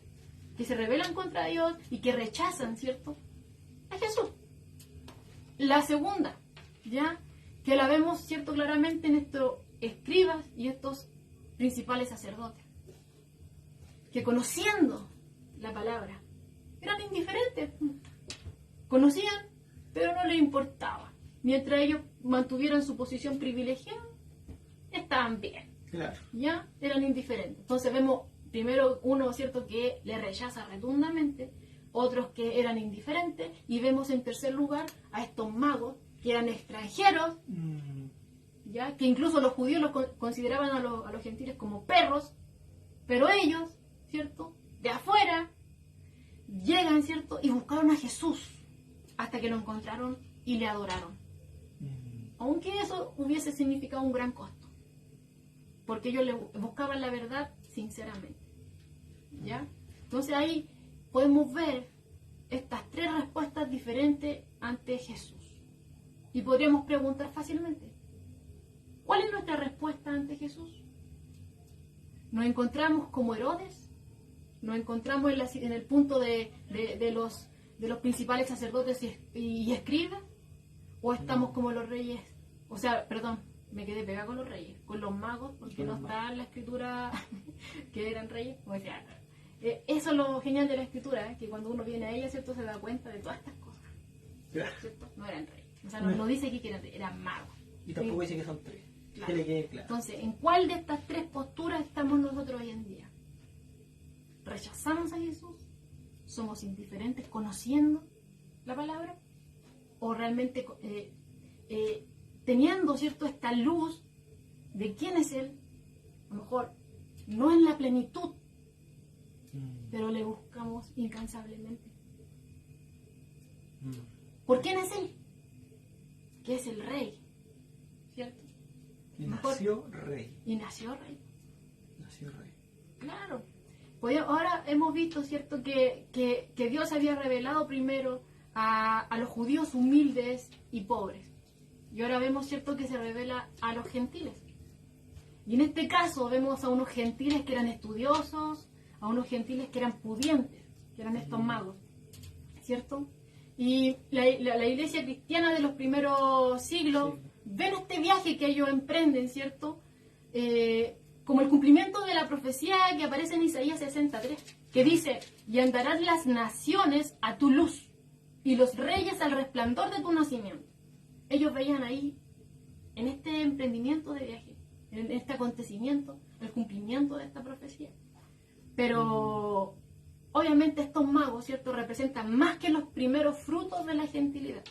que se rebelan contra Dios y que rechazan, ¿cierto?, a Jesús. La segunda, ¿ya?, que la vemos, ¿cierto?, claramente en estos escribas y estos principales sacerdotes, que conociendo la palabra, eran indiferentes, conocían, pero no les importaba. Mientras ellos mantuvieran su posición privilegiada, estaban bien. Claro. Ya eran indiferentes. Entonces vemos primero uno, ¿cierto?, que le rechaza rotundamente, otros que eran indiferentes, y vemos en tercer lugar a estos magos que eran extranjeros, ya que incluso los judíos los consideraban a los gentiles como perros, pero ellos, ¿cierto?, de afuera llegan, ¿cierto?, y buscaron a Jesús hasta que lo encontraron y le adoraron. Aunque eso hubiese significado un gran costo, porque ellos le buscaban la verdad sinceramente, ¿ya? Entonces ahí podemos ver estas 3 respuestas diferentes ante Jesús. Y podríamos preguntar fácilmente, ¿cuál es nuestra respuesta ante Jesús? ¿Nos encontramos como Herodes? ¿Nos encontramos en el punto de los de los principales sacerdotes y escribas, o estamos como los reyes, o sea, perdón, me quedé pegada con los reyes, con los magos, porque no está en la escritura que eran reyes. O sea, eso es lo genial de la escritura, que cuando uno viene a ella, ¿cierto?, se da cuenta de todas estas cosas, ¿cierto? No eran reyes, o sea, no dice aquí que eran reyes, eran magos. Y tampoco dice que son tres. Claro. Que le quede claro. Entonces, ¿en cuál de estas tres posturas estamos nosotros hoy en día? ¿Rechazamos a Jesús? ¿Somos indiferentes conociendo la palabra? ¿O realmente teniendo, ¿cierto?, esta luz de quién es Él? A lo mejor no en la plenitud, pero le buscamos incansablemente. ¿Por quién es Él? Que es el Rey, ¿cierto? Y nació rey. Y nació rey. Nació rey. Claro. Pues ahora hemos visto, ¿cierto?, que Dios había revelado primero a los judíos humildes y pobres. Y ahora vemos, ¿cierto?, que se revela a los gentiles. Y en este caso vemos a unos gentiles que eran estudiosos, a unos gentiles que eran pudientes, que eran estos magos, ¿cierto? Y la iglesia cristiana de los primeros siglos ven este viaje que ellos emprenden, ¿cierto?, como el cumplimiento de la profecía que aparece en Isaías 63, que dice: y andarán las naciones a tu luz, y los reyes al resplandor de tu nacimiento. Ellos veían ahí, en este emprendimiento de viaje, en este acontecimiento, el cumplimiento de esta profecía. Pero obviamente estos magos, ¿cierto?, representan más que los primeros frutos de la gentilidad.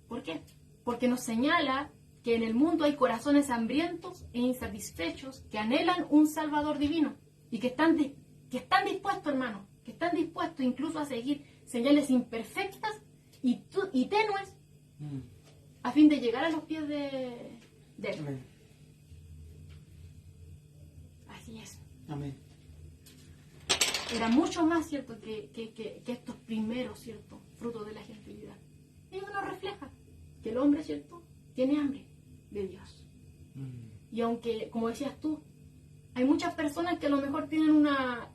¿Por qué? Porque nos señala que en el mundo hay corazones hambrientos e insatisfechos que anhelan un Salvador divino y que están dispuestos, hermanos, que están dispuestos incluso a seguir señales imperfectas y tenues a fin de llegar a los pies de Él. Amén. Así es. Amén. Era mucho más, ¿cierto?, que estos primeros, ¿cierto?, frutos de la gentilidad. Ellos nos reflejan que el hombre, ¿cierto?, tiene hambre de Dios. Y aunque, como decías tú, hay muchas personas que a lo mejor tienen una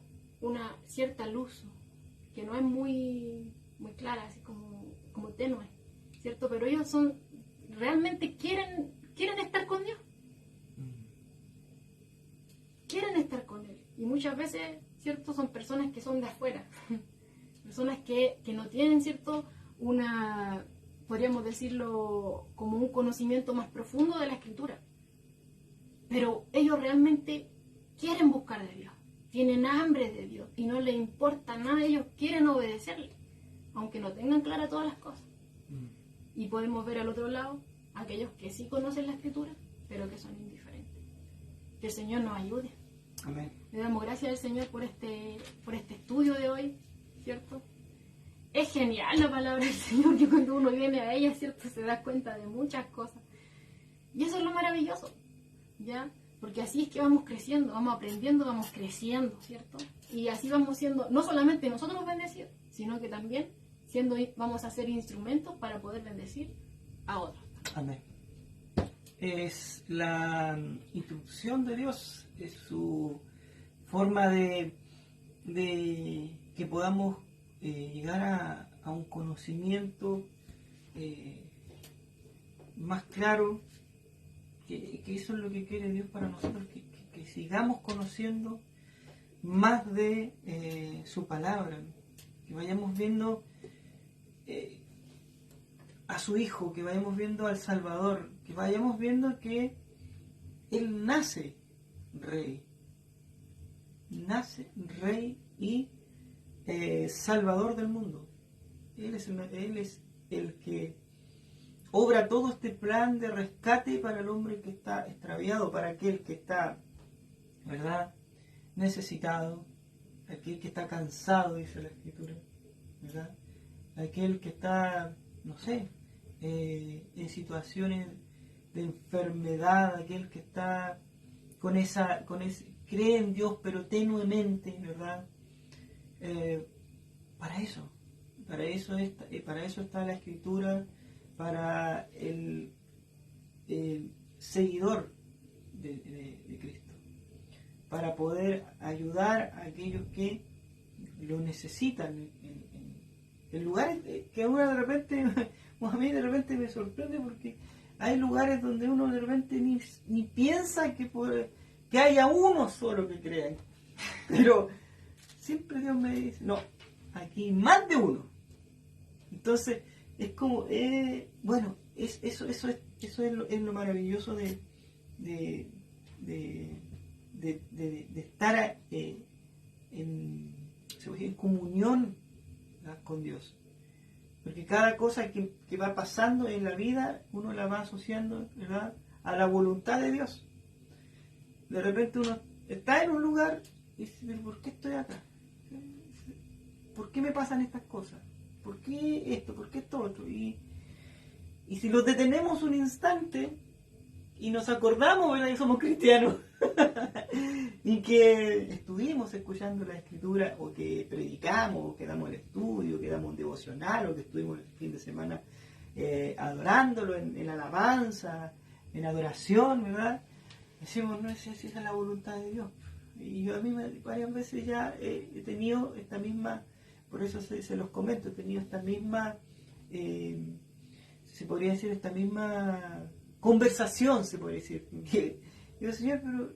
cierta luz, que no es muy clara, así como tenue, ¿cierto? Pero ellos realmente quieren estar con Dios. Quieren estar con Él. Y muchas veces, ¿cierto?, son personas que son de afuera. Personas que no tienen, ¿cierto?, podríamos decirlo, como un conocimiento más profundo de la Escritura. Pero ellos realmente quieren buscar de Dios, tienen hambre de Dios y no les importa nada, ellos quieren obedecerle, aunque no tengan claras todas las cosas. Y podemos ver al otro lado aquellos que sí conocen la Escritura, pero que son indiferentes. Que el Señor nos ayude. Amén. Le damos gracias al Señor por este estudio de hoy, ¿cierto? Es genial la palabra del Señor, que cuando uno viene a ella, ¿cierto?, se da cuenta de muchas cosas. Y eso es lo maravilloso, ¿ya? Porque así es que vamos creciendo, vamos aprendiendo, vamos creciendo, ¿cierto? Y así vamos siendo, no solamente nosotros bendecidos, sino que también vamos a ser instrumentos para poder bendecir a otros. Amén. Es la instrucción de Dios, es su forma de que podamos llegar a un conocimiento más claro, que eso es lo que quiere Dios para nosotros, que sigamos conociendo más de su palabra, que vayamos viendo a su Hijo, que vayamos viendo al Salvador, que vayamos viendo que Él nace Rey y Salvador del mundo. Él es el que obra todo este plan de rescate para el hombre que está extraviado, para aquel que está, ¿verdad?, necesitado, aquel que está cansado, dice la Escritura, ¿verdad?, aquel que está, no sé, en situaciones de enfermedad, aquel que está cree en Dios pero tenuemente, ¿verdad? Para eso está la Escritura, para el seguidor de Cristo, para poder ayudar a aquellos que lo necesitan En lugares que uno de repente, a mí de repente me sorprende porque hay lugares donde uno de repente ni piensa que haya uno solo que crea. Pero siempre Dios me dice, no, aquí hay más de uno. Entonces, es como, bueno, eso es lo maravilloso de estar en comunión, ¿verdad?, con Dios. Porque cada cosa que va pasando en la vida, uno la va asociando, ¿verdad?, a la voluntad de Dios. De repente uno está en un lugar y dice, pero ¿por qué estoy acá? ¿Por qué me pasan estas cosas? ¿Por qué esto? ¿Por qué esto otro? Y si los detenemos un instante y nos acordamos, ¿verdad?, que somos cristianos y que estuvimos escuchando la Escritura, o que predicamos, o que damos el estudio, o que damos un devocional, o que estuvimos el fin de semana adorándolo en alabanza, en adoración, ¿verdad? Decimos, no, esa es la voluntad de Dios. Y yo a mí varias veces ya he tenido esta misma, por eso se los comento, he tenido esta misma, se podría decir, esta misma conversación, se podría decir. Que yo, Señor, pero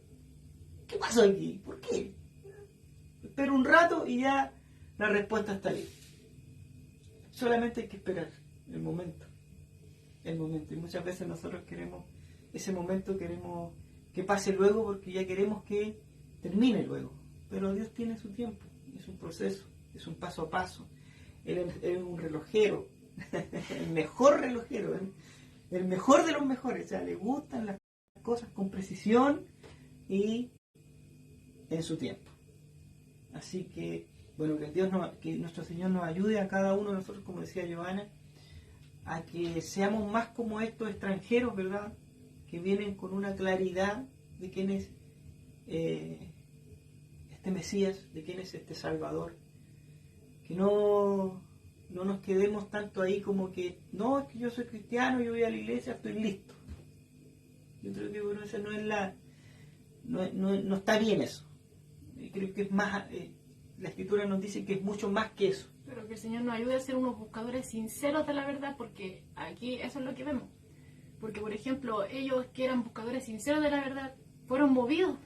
¿qué pasó aquí? ¿Por qué? Espero un rato y ya la respuesta está ahí. Solamente hay que esperar el momento. El momento. Y muchas veces nosotros queremos, ese momento queremos que pase luego, porque ya queremos que termine luego. Pero Dios tiene su tiempo. Es un proceso. Es un paso a paso. Él es un relojero. El mejor relojero. El mejor de los mejores. O sea, le gustan las cosas con precisión y en su tiempo. Así que, bueno, que nuestro Señor nos ayude a cada uno de nosotros, como decía Giovanna, a que seamos más como estos extranjeros, ¿verdad?, que vienen con una claridad de quién es este Mesías, de quién es este Salvador. Que no nos quedemos tanto ahí como que, no, es que yo soy cristiano, yo voy a la iglesia, estoy listo. Yo creo que, bueno, esa no es no está bien eso. Creo que es más, la Escritura nos dice que es mucho más que eso. Pero que el Señor nos ayude a ser unos buscadores sinceros de la verdad, porque aquí eso es lo que vemos. Porque, por ejemplo, ellos que eran buscadores sinceros de la verdad, fueron movidos.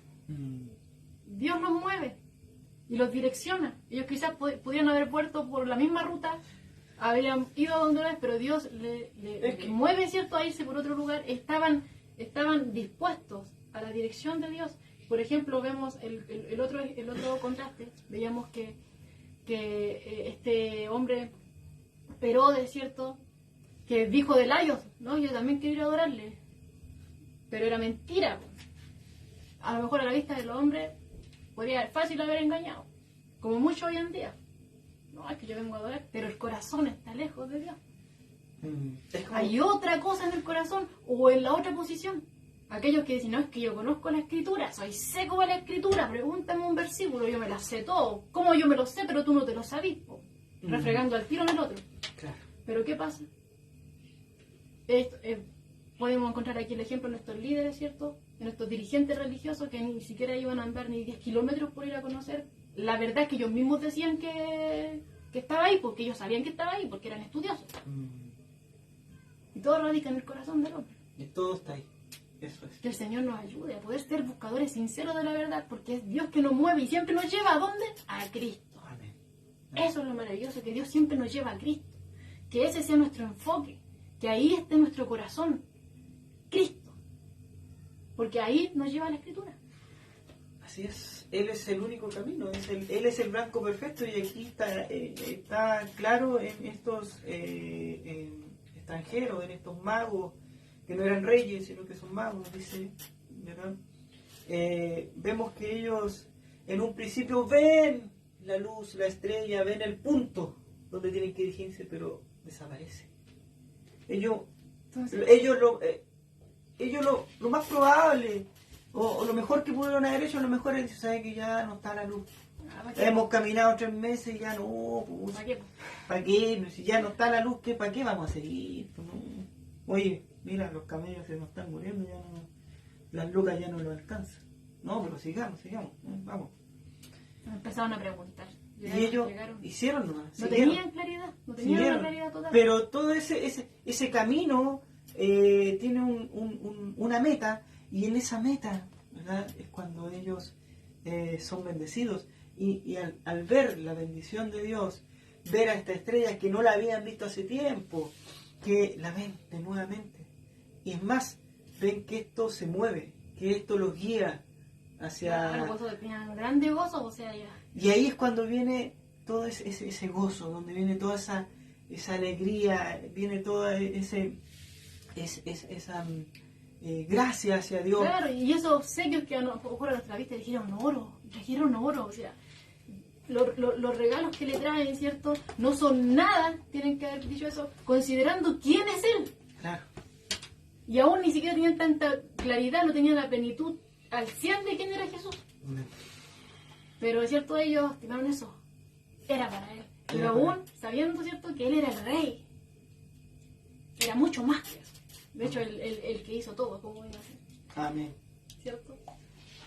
Dios los mueve y los direcciona. Ellos quizás pudieran haber vuelto por la misma ruta, habrían ido a donde no es, pero Dios le mueve, ¿cierto?, a irse por otro lugar. Estaban dispuestos a la dirección de Dios. Por ejemplo, vemos el otro contraste. Veíamos que este hombre Herodes, ¿cierto?, que dijo de Laios, ¿no? Yo también quiero ir a adorarle. Pero era mentira. A lo mejor a la vista de los hombres podría ser fácil haber engañado, como mucho hoy en día. No, es que yo vengo a adorar, pero el corazón está lejos de Dios. Hay otra cosa en el corazón o en la otra posición. Aquellos que dicen, no, es que yo conozco la Escritura, soy seco para la Escritura, pregúntame un versículo, yo me la sé todo. ¿Cómo yo me lo sé, pero tú no te lo sabís? Refregando al tiro en el otro. Claro. Pero ¿qué pasa? Podemos encontrar aquí el ejemplo de nuestros líderes, ¿cierto?, de nuestros dirigentes religiosos que ni siquiera iban a andar ni 10 kilómetros por ir a conocer. La verdad es que ellos mismos decían que estaba ahí, porque ellos sabían que estaba ahí, porque eran estudiosos. Y todo radica en el corazón del hombre. Y todo está ahí. Eso es. Que el Señor nos ayude a poder ser buscadores sinceros de la verdad, porque es Dios que nos mueve y siempre nos lleva ¿a dónde? A Cristo. Amén. Eso es lo maravilloso, que Dios siempre nos lleva a Cristo. Que ese sea nuestro enfoque, que ahí esté nuestro corazón, Cristo. Porque ahí nos lleva la Escritura. Así es, Él es el único camino, Él es el blanco perfecto, y aquí está claro en estos extranjeros, en estos magos, que no eran reyes, sino que son magos, dice, ¿verdad? Vemos que ellos en un principio ven la luz, la estrella, ven el punto donde tienen que dirigirse, pero desaparece. Ellos lo más probable, o lo mejor que pudieron haber hecho, a lo mejor es, ¿sabes?, que ya no está la luz. Hemos caminado 3 meses y ya no, pues, ¿para qué? Si ya no está la luz, ¿para qué vamos a seguir? No. Oye, mira, los camellos se nos están muriendo, ya no, las lucas ya no lo alcanzan. No, pero sigamos, vamos. Me empezaron a preguntar, Y ellos llegaron. hicieron nomás. No siguieron. tenían claridad, no tenían una claridad total. Pero todo ese camino tiene una meta, y en esa meta, ¿verdad?, es cuando ellos son bendecidos. Y al ver la bendición de Dios, ver a esta estrella que no la habían visto hace tiempo, que la ven de nuevamente. Y es más, ven que esto se mueve, que esto los guía hacia... Claro, gozo, tenían grande gozo, o sea, ya. Y ahí es cuando viene todo ese gozo, donde viene toda esa alegría, viene toda esa gracia hacia Dios. Claro, y esos obsequios que a lo mejor a nuestra vista trajeron oro, o sea, los regalos que le traen, ¿cierto? No son nada, tienen que haber dicho eso, considerando quién es Él. Claro. Y aún ni siquiera tenían tanta claridad, no tenían la plenitud al 100 de quién era Jesús. Pero es cierto, ellos estimaron eso. Era para Él. Pero aún sabiendo, ¿cierto?, que Él era el rey. Era mucho más que eso. De hecho, el que hizo todo, como iba a ser. Amén. ¿Cierto?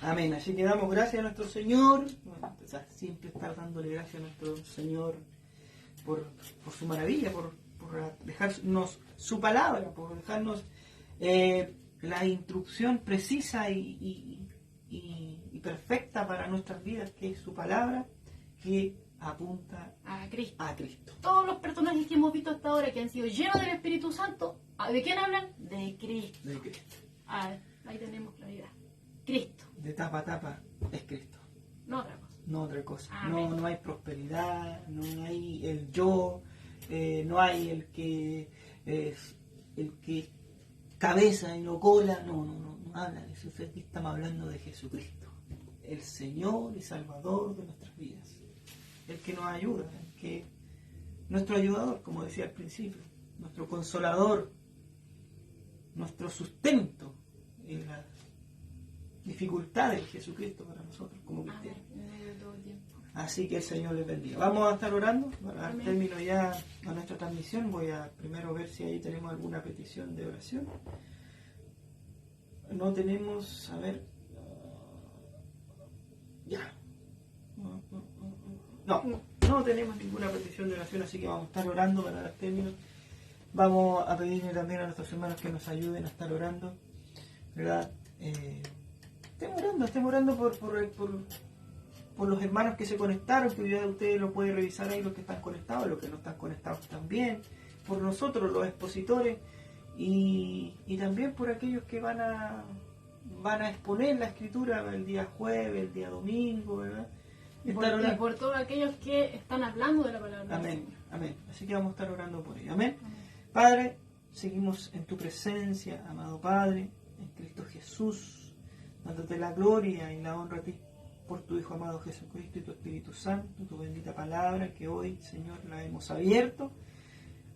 Amén. Así que damos gracias a nuestro Señor. Bueno, siempre estar dándole gracias a nuestro Señor por su maravilla, por dejarnos su palabra, por dejarnos la instrucción precisa y perfecta para nuestras vidas, que es su palabra, que apunta A Cristo. a Cristo. Todos los personajes que hemos visto hasta ahora que han sido llenos del Espíritu Santo, ¿de quién hablan? De Cristo. De Cristo. Ahí tenemos claridad. Cristo, De tapa a tapa es Cristo. no otra cosa. No otra cosa. Amén. No hay prosperidad, no hay el yo, no hay el que cabeza y no cola. No habla de eso. Aquí estamos hablando de Jesucristo, el Señor y Salvador de nuestras vidas, el que nos ayuda, el que nuestro ayudador, como decía al principio, nuestro consolador, nuestro sustento en las dificultades de Jesucristo para nosotros como cristianos. Así que el Señor les bendiga. Vamos a estar orando para dar término ya a nuestra transmisión. Voy a primero ver si ahí tenemos alguna petición de oración. No tenemos, a ver, ya. No tenemos ninguna petición de oración, así que vamos a estar orando para dar término. Vamos a pedirle también a nuestros hermanos que nos ayuden a estar orando, ¿verdad? Estemos orando por los hermanos que se conectaron, que ya ustedes lo pueden revisar ahí, los que están conectados, los que no están conectados también, por nosotros, los expositores, y también por aquellos que van a exponer la escritura el día jueves, el día domingo, ¿verdad? Y por todos aquellos que están hablando de la palabra. Amén, amén. Así que vamos a estar orando por ellos. Amén. Padre, seguimos en tu presencia, amado Padre, en Cristo Jesús, dándote la gloria y la honra a ti por tu Hijo amado Jesucristo y tu Espíritu Santo, tu bendita palabra que hoy, Señor, la hemos abierto,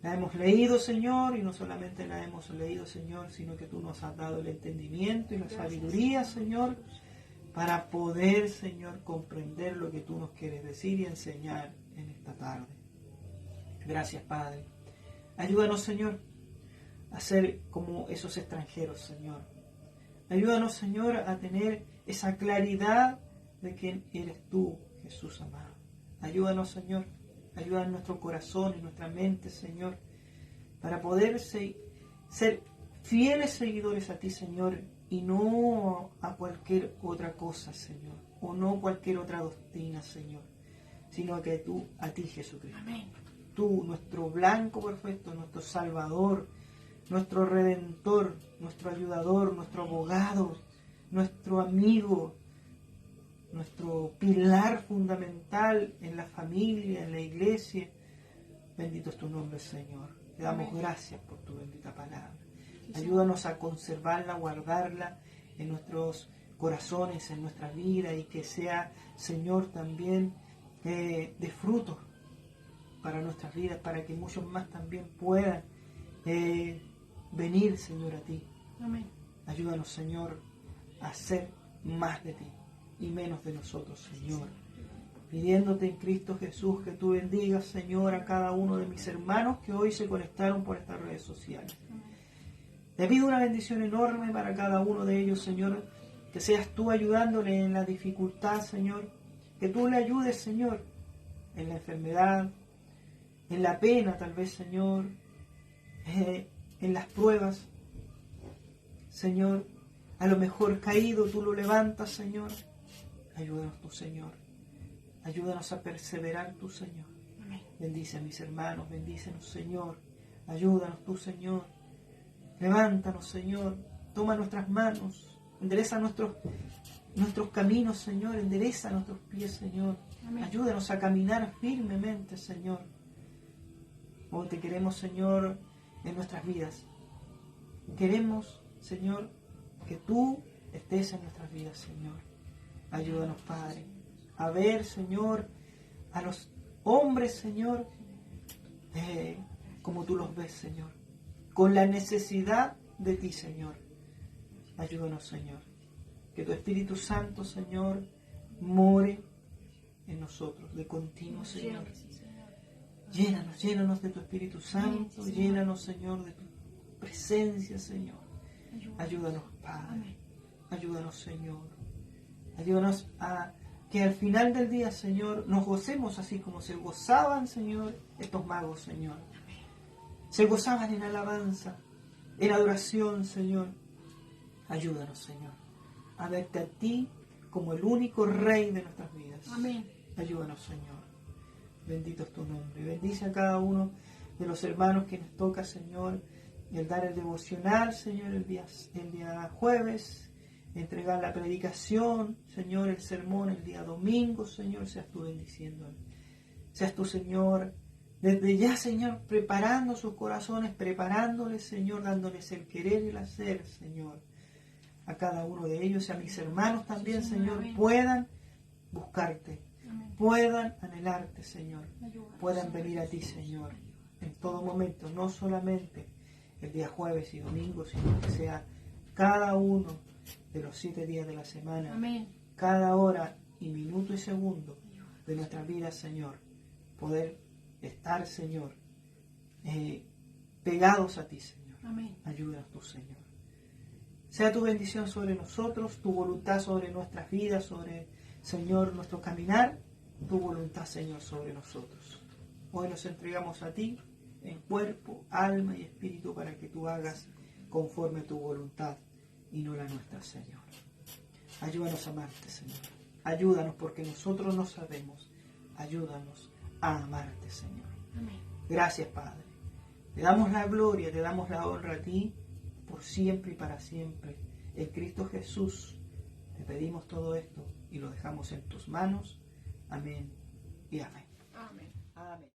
la hemos leído, Señor, y no solamente la hemos leído, Señor, sino que tú nos has dado el entendimiento y la sabiduría, Señor, para poder, Señor, comprender lo que tú nos quieres decir y enseñar en esta tarde. Gracias, Padre. Ayúdanos, Señor, a ser como esos extranjeros, Señor. Ayúdanos, Señor, a tener esa claridad de quién eres tú, Jesús amado. Ayúdanos, Señor. Ayuda en nuestro corazón, en nuestra mente, Señor, para poder ser fieles seguidores a ti, Señor, y no a cualquier otra cosa, Señor, o no cualquier otra doctrina, Señor, sino que tú, a ti, Jesucristo. Amén. Tú, nuestro blanco perfecto, nuestro Salvador, nuestro Redentor, nuestro ayudador, nuestro abogado, nuestro amigo, nuestro pilar fundamental en la familia, en la iglesia. Bendito es tu nombre, Señor. Te damos gracias por tu bendita palabra. Ayúdanos a conservarla, guardarla en nuestros corazones, en nuestra vida, y que sea, Señor, también de fruto para nuestras vidas, para que muchos más también puedan venir, Señor, a ti. Amén. Ayúdanos, Señor, a hacer más de ti y menos de nosotros, Señor. Pidiéndote en Cristo Jesús que tú bendigas, Señor, a cada uno de mis hermanos que hoy se conectaron por estas redes sociales. Te pido una bendición enorme para cada uno de ellos, Señor, que seas tú ayudándole en la dificultad, Señor, que tú le ayudes, Señor, en la enfermedad, en la pena tal vez, Señor, en las pruebas. Señor, a lo mejor caído tú lo levantas, Señor. Ayúdanos tú, Señor. Ayúdanos a perseverar tú, Señor. Amén. Bendice a mis hermanos, bendícenos, Señor. Ayúdanos tú, Señor. Levántanos, Señor. Toma nuestras manos. Endereza nuestros caminos, Señor. Endereza nuestros pies, Señor. Amén. Ayúdanos a caminar firmemente, Señor. Oh, te queremos, Señor, en nuestras vidas. Queremos, Señor, que tú estés en nuestras vidas, Señor. Ayúdanos, Padre, a ver, Señor, a los hombres, Señor, como tú los ves, Señor, con la necesidad de ti, Señor. Ayúdanos, Señor, que tu Espíritu Santo, Señor, more en nosotros de continuo, Señor. Llénanos de tu Espíritu Santo, llénanos, Señor, de tu presencia, Señor. Ayúdanos, Padre. Ayúdanos, Señor. Ayúdanos a que al final del día, Señor, nos gocemos así como se gozaban, Señor, estos magos, Señor. Se gozaban en alabanza, en adoración, Señor. Ayúdanos, Señor, a verte a ti como el único Rey de nuestras vidas. Amén. Ayúdanos, Señor. Bendito es tu nombre. Bendice a cada uno de los hermanos que nos toca, Señor, el dar el devocional, Señor, el día jueves, entregar la predicación, Señor, el sermón el día domingo, Señor, seas tú bendiciendo. Seas tú, Señor, desde ya, Señor, preparando sus corazones, preparándoles, Señor, dándoles el querer y el hacer, Señor, a cada uno de ellos y a mis hermanos también, Señor, puedan buscarte, puedan anhelarte, Señor, puedan venir a ti, Señor, en todo momento, no solamente el día jueves y domingo, sino que sea cada uno de los 7 días de la semana, Amén. cada hora y minuto y segundo de nuestras vidas, Señor, poder estar, Señor, pegados a ti, Señor. Amén. Ayúdanos tú, Señor. Sea tu bendición sobre nosotros, tu voluntad sobre nuestras vidas, sobre, Señor, nuestro caminar, tu voluntad, Señor, sobre nosotros. Hoy nos entregamos a ti en cuerpo, alma y espíritu para que tú hagas conforme a tu voluntad y no la nuestra, Señor. Ayúdanos a amarte, Señor. Ayúdanos porque nosotros no sabemos. Ayúdanos a amarte, Señor. Amén. Gracias, Padre. Te damos la gloria, te damos la honra a ti por siempre y para siempre. En Cristo Jesús te pedimos todo esto y lo dejamos en tus manos. Amén y amén. Amén. Amén.